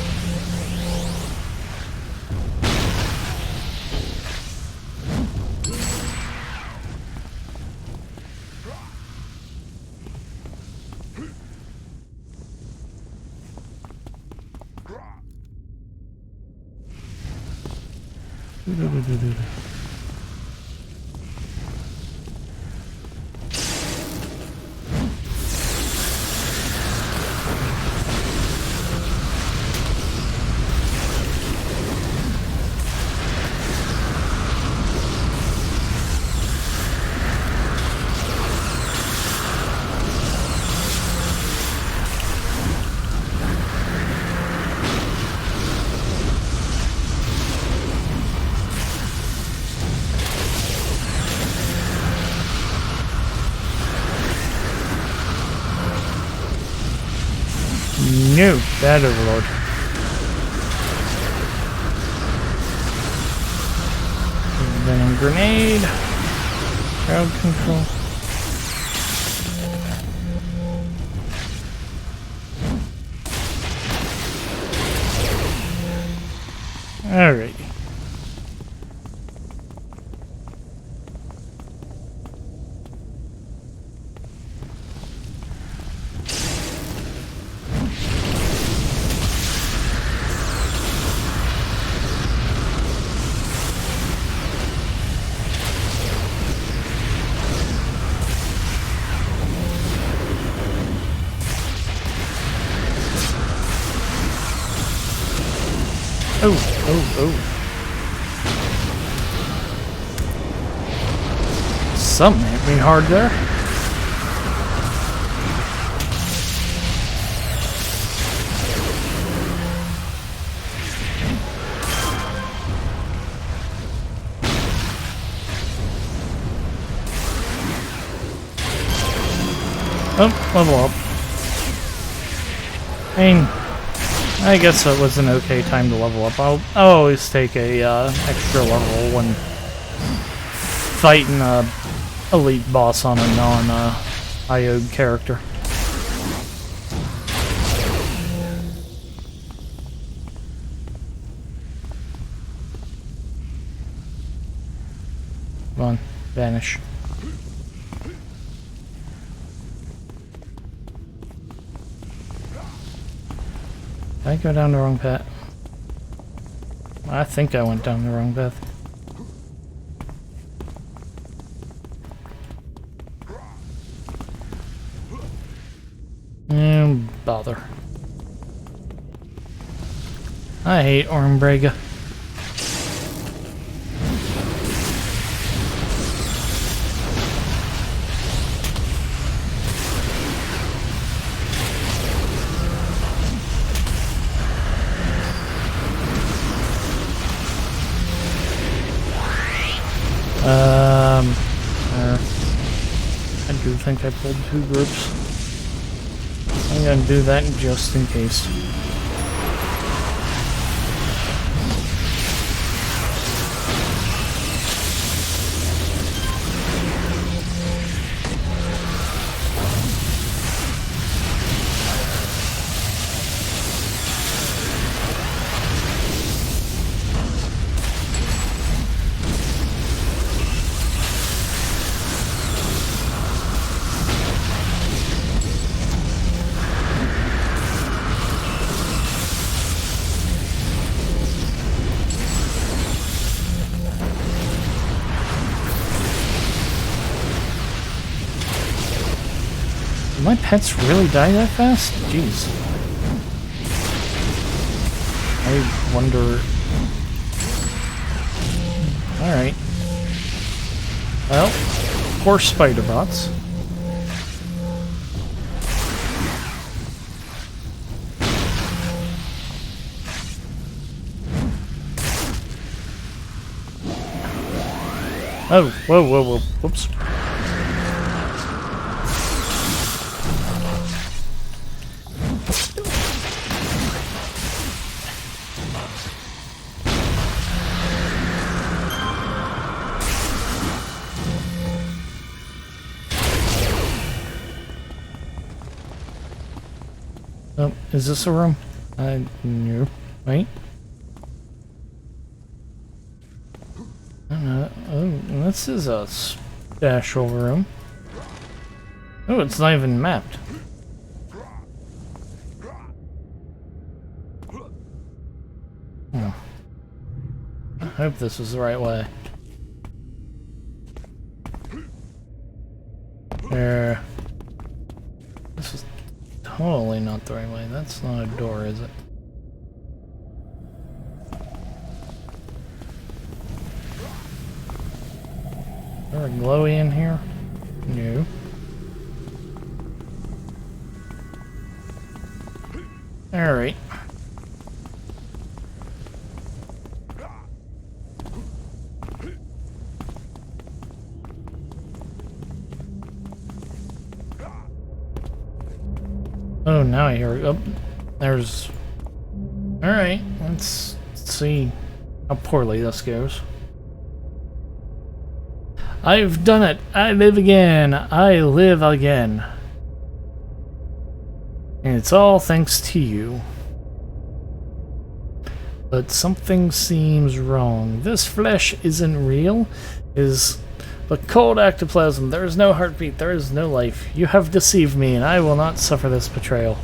No, bad overlord. Venom grenade. Crowd control. Alrighty. Oh. Something hit me hard there. Oh, level up. I guess it was an okay time to level up. I'll always take a extra level when fighting a elite boss on a non-IOD character. Come on, vanish. Did I go down the wrong path? I think I went down the wrong path. Bother. I hate Ormbrega. think I pulled 2 groups. I'm gonna do that just in case. Did my pets really die that fast? Jeez. I wonder... Alright. Well, poor spider bots. Oh, whoa, whoa, whoa. Whoops. Oh, is this a room? No. Wait. I don't know. Oh, this is a special room. Oh, it's not even mapped. Oh. I hope this is the right way. There. This is totally not the right way. That's not a door, is it? Is there a glowy in here? No. Alright. Oh, now I hear it. Oh, there's... Alright, let's see how poorly this goes. I've done it! I live again! I live again! And it's all thanks to you. But something seems wrong. This flesh isn't real, is but cold ectoplasm. There is no heartbeat, there is no life. You have deceived me, and I will not suffer this betrayal.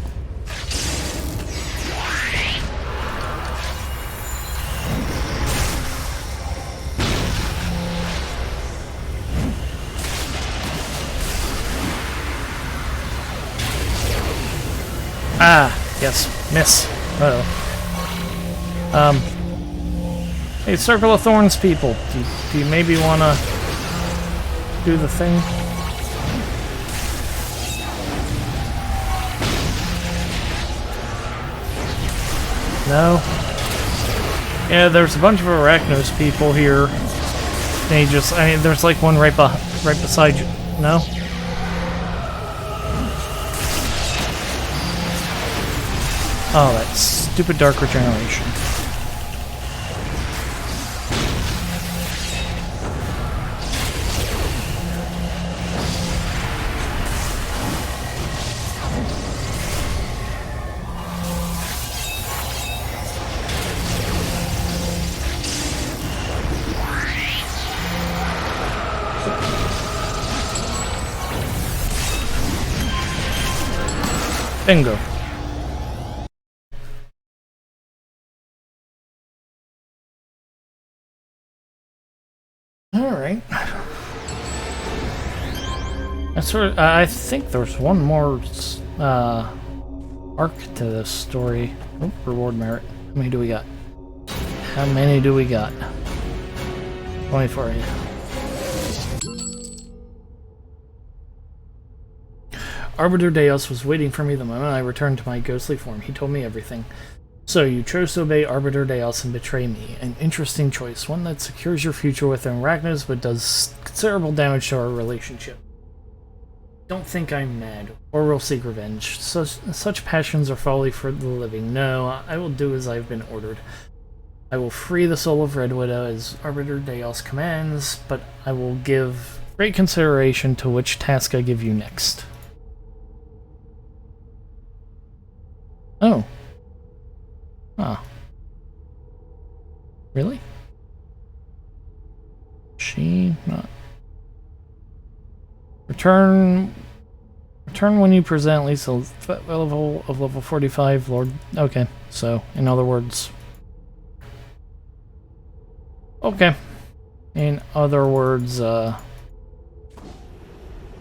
Ah, yes, miss. Uh-oh. Hey, Circle of Thorns people, do you maybe want to do the thing? No? Yeah, there's a bunch of Arachnos people here. They just, I mean, there's like one right beside you. No? Oh, that stupid dark regeneration. Bingo. Alright. That's sort of, I think there's one more arc to this story. Oh, reward merit. How many do we got? How many do we got? 24. Arbiter Deus was waiting for me the moment I returned to my ghostly form. He told me everything. So you chose to obey Arbiter Deus and betray me. An interesting choice, one that secures your future with Arachnos but does considerable damage to our relationship. Don't think I'm mad, or will seek revenge. Such passions are folly for the living. No, I will do as I have been ordered. I will free the soul of Red Widow as Arbiter Deos commands, but I will give great consideration to which task I give you next. Oh. Ah. Really? She not... Return when you present at least a level of level 45, Lord. Okay, so, in other words... Okay. In other words, I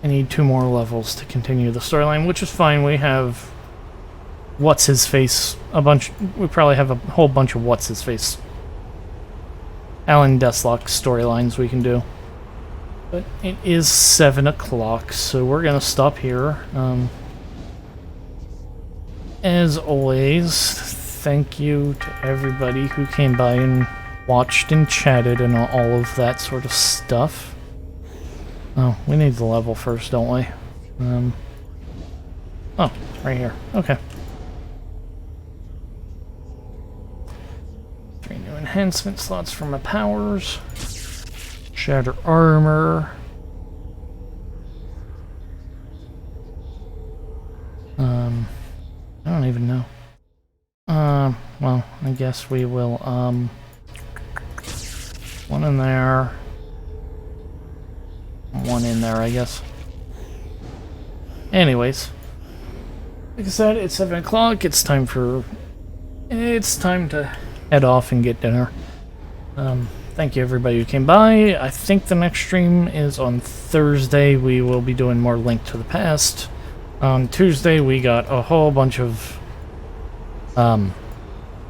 need 2 more levels to continue the storyline, which is fine. We have... What's-his-face, we probably have a whole bunch of What's-his-face Alan Deathlock storylines we can do. But it is 7 o'clock, so we're gonna stop here. As always, thank you to everybody who came by and watched and chatted and all of that sort of stuff. Oh, we need the level first, don't we? Oh, right here. Okay. 3 new enhancement slots for my powers. Shatter armor. I don't even know. Well, I guess we will, 1 in there. 1 in there, I guess. Anyways. Like I said, it's 7 o'clock, it's time to head off and get dinner. Thank you everybody who came by. I think the next stream is on Thursday. We will be doing more Link to the Past. On Tuesday we got a whole bunch of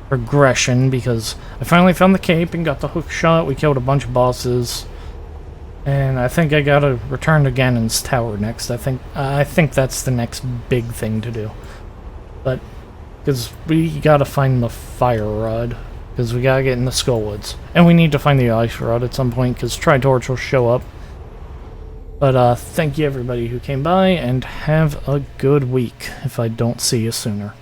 progression because I finally found the cape and got the hook shot. We killed a bunch of bosses. And I think I gotta return to Ganon's tower next. I think that's the next big thing to do. But because we gotta find the fire rod. Because we gotta get in the Skullwoods. And we need to find the ice rod at some point, because Tri-Torch will show up. But thank you everybody who came by, and have a good week, if I don't see you sooner.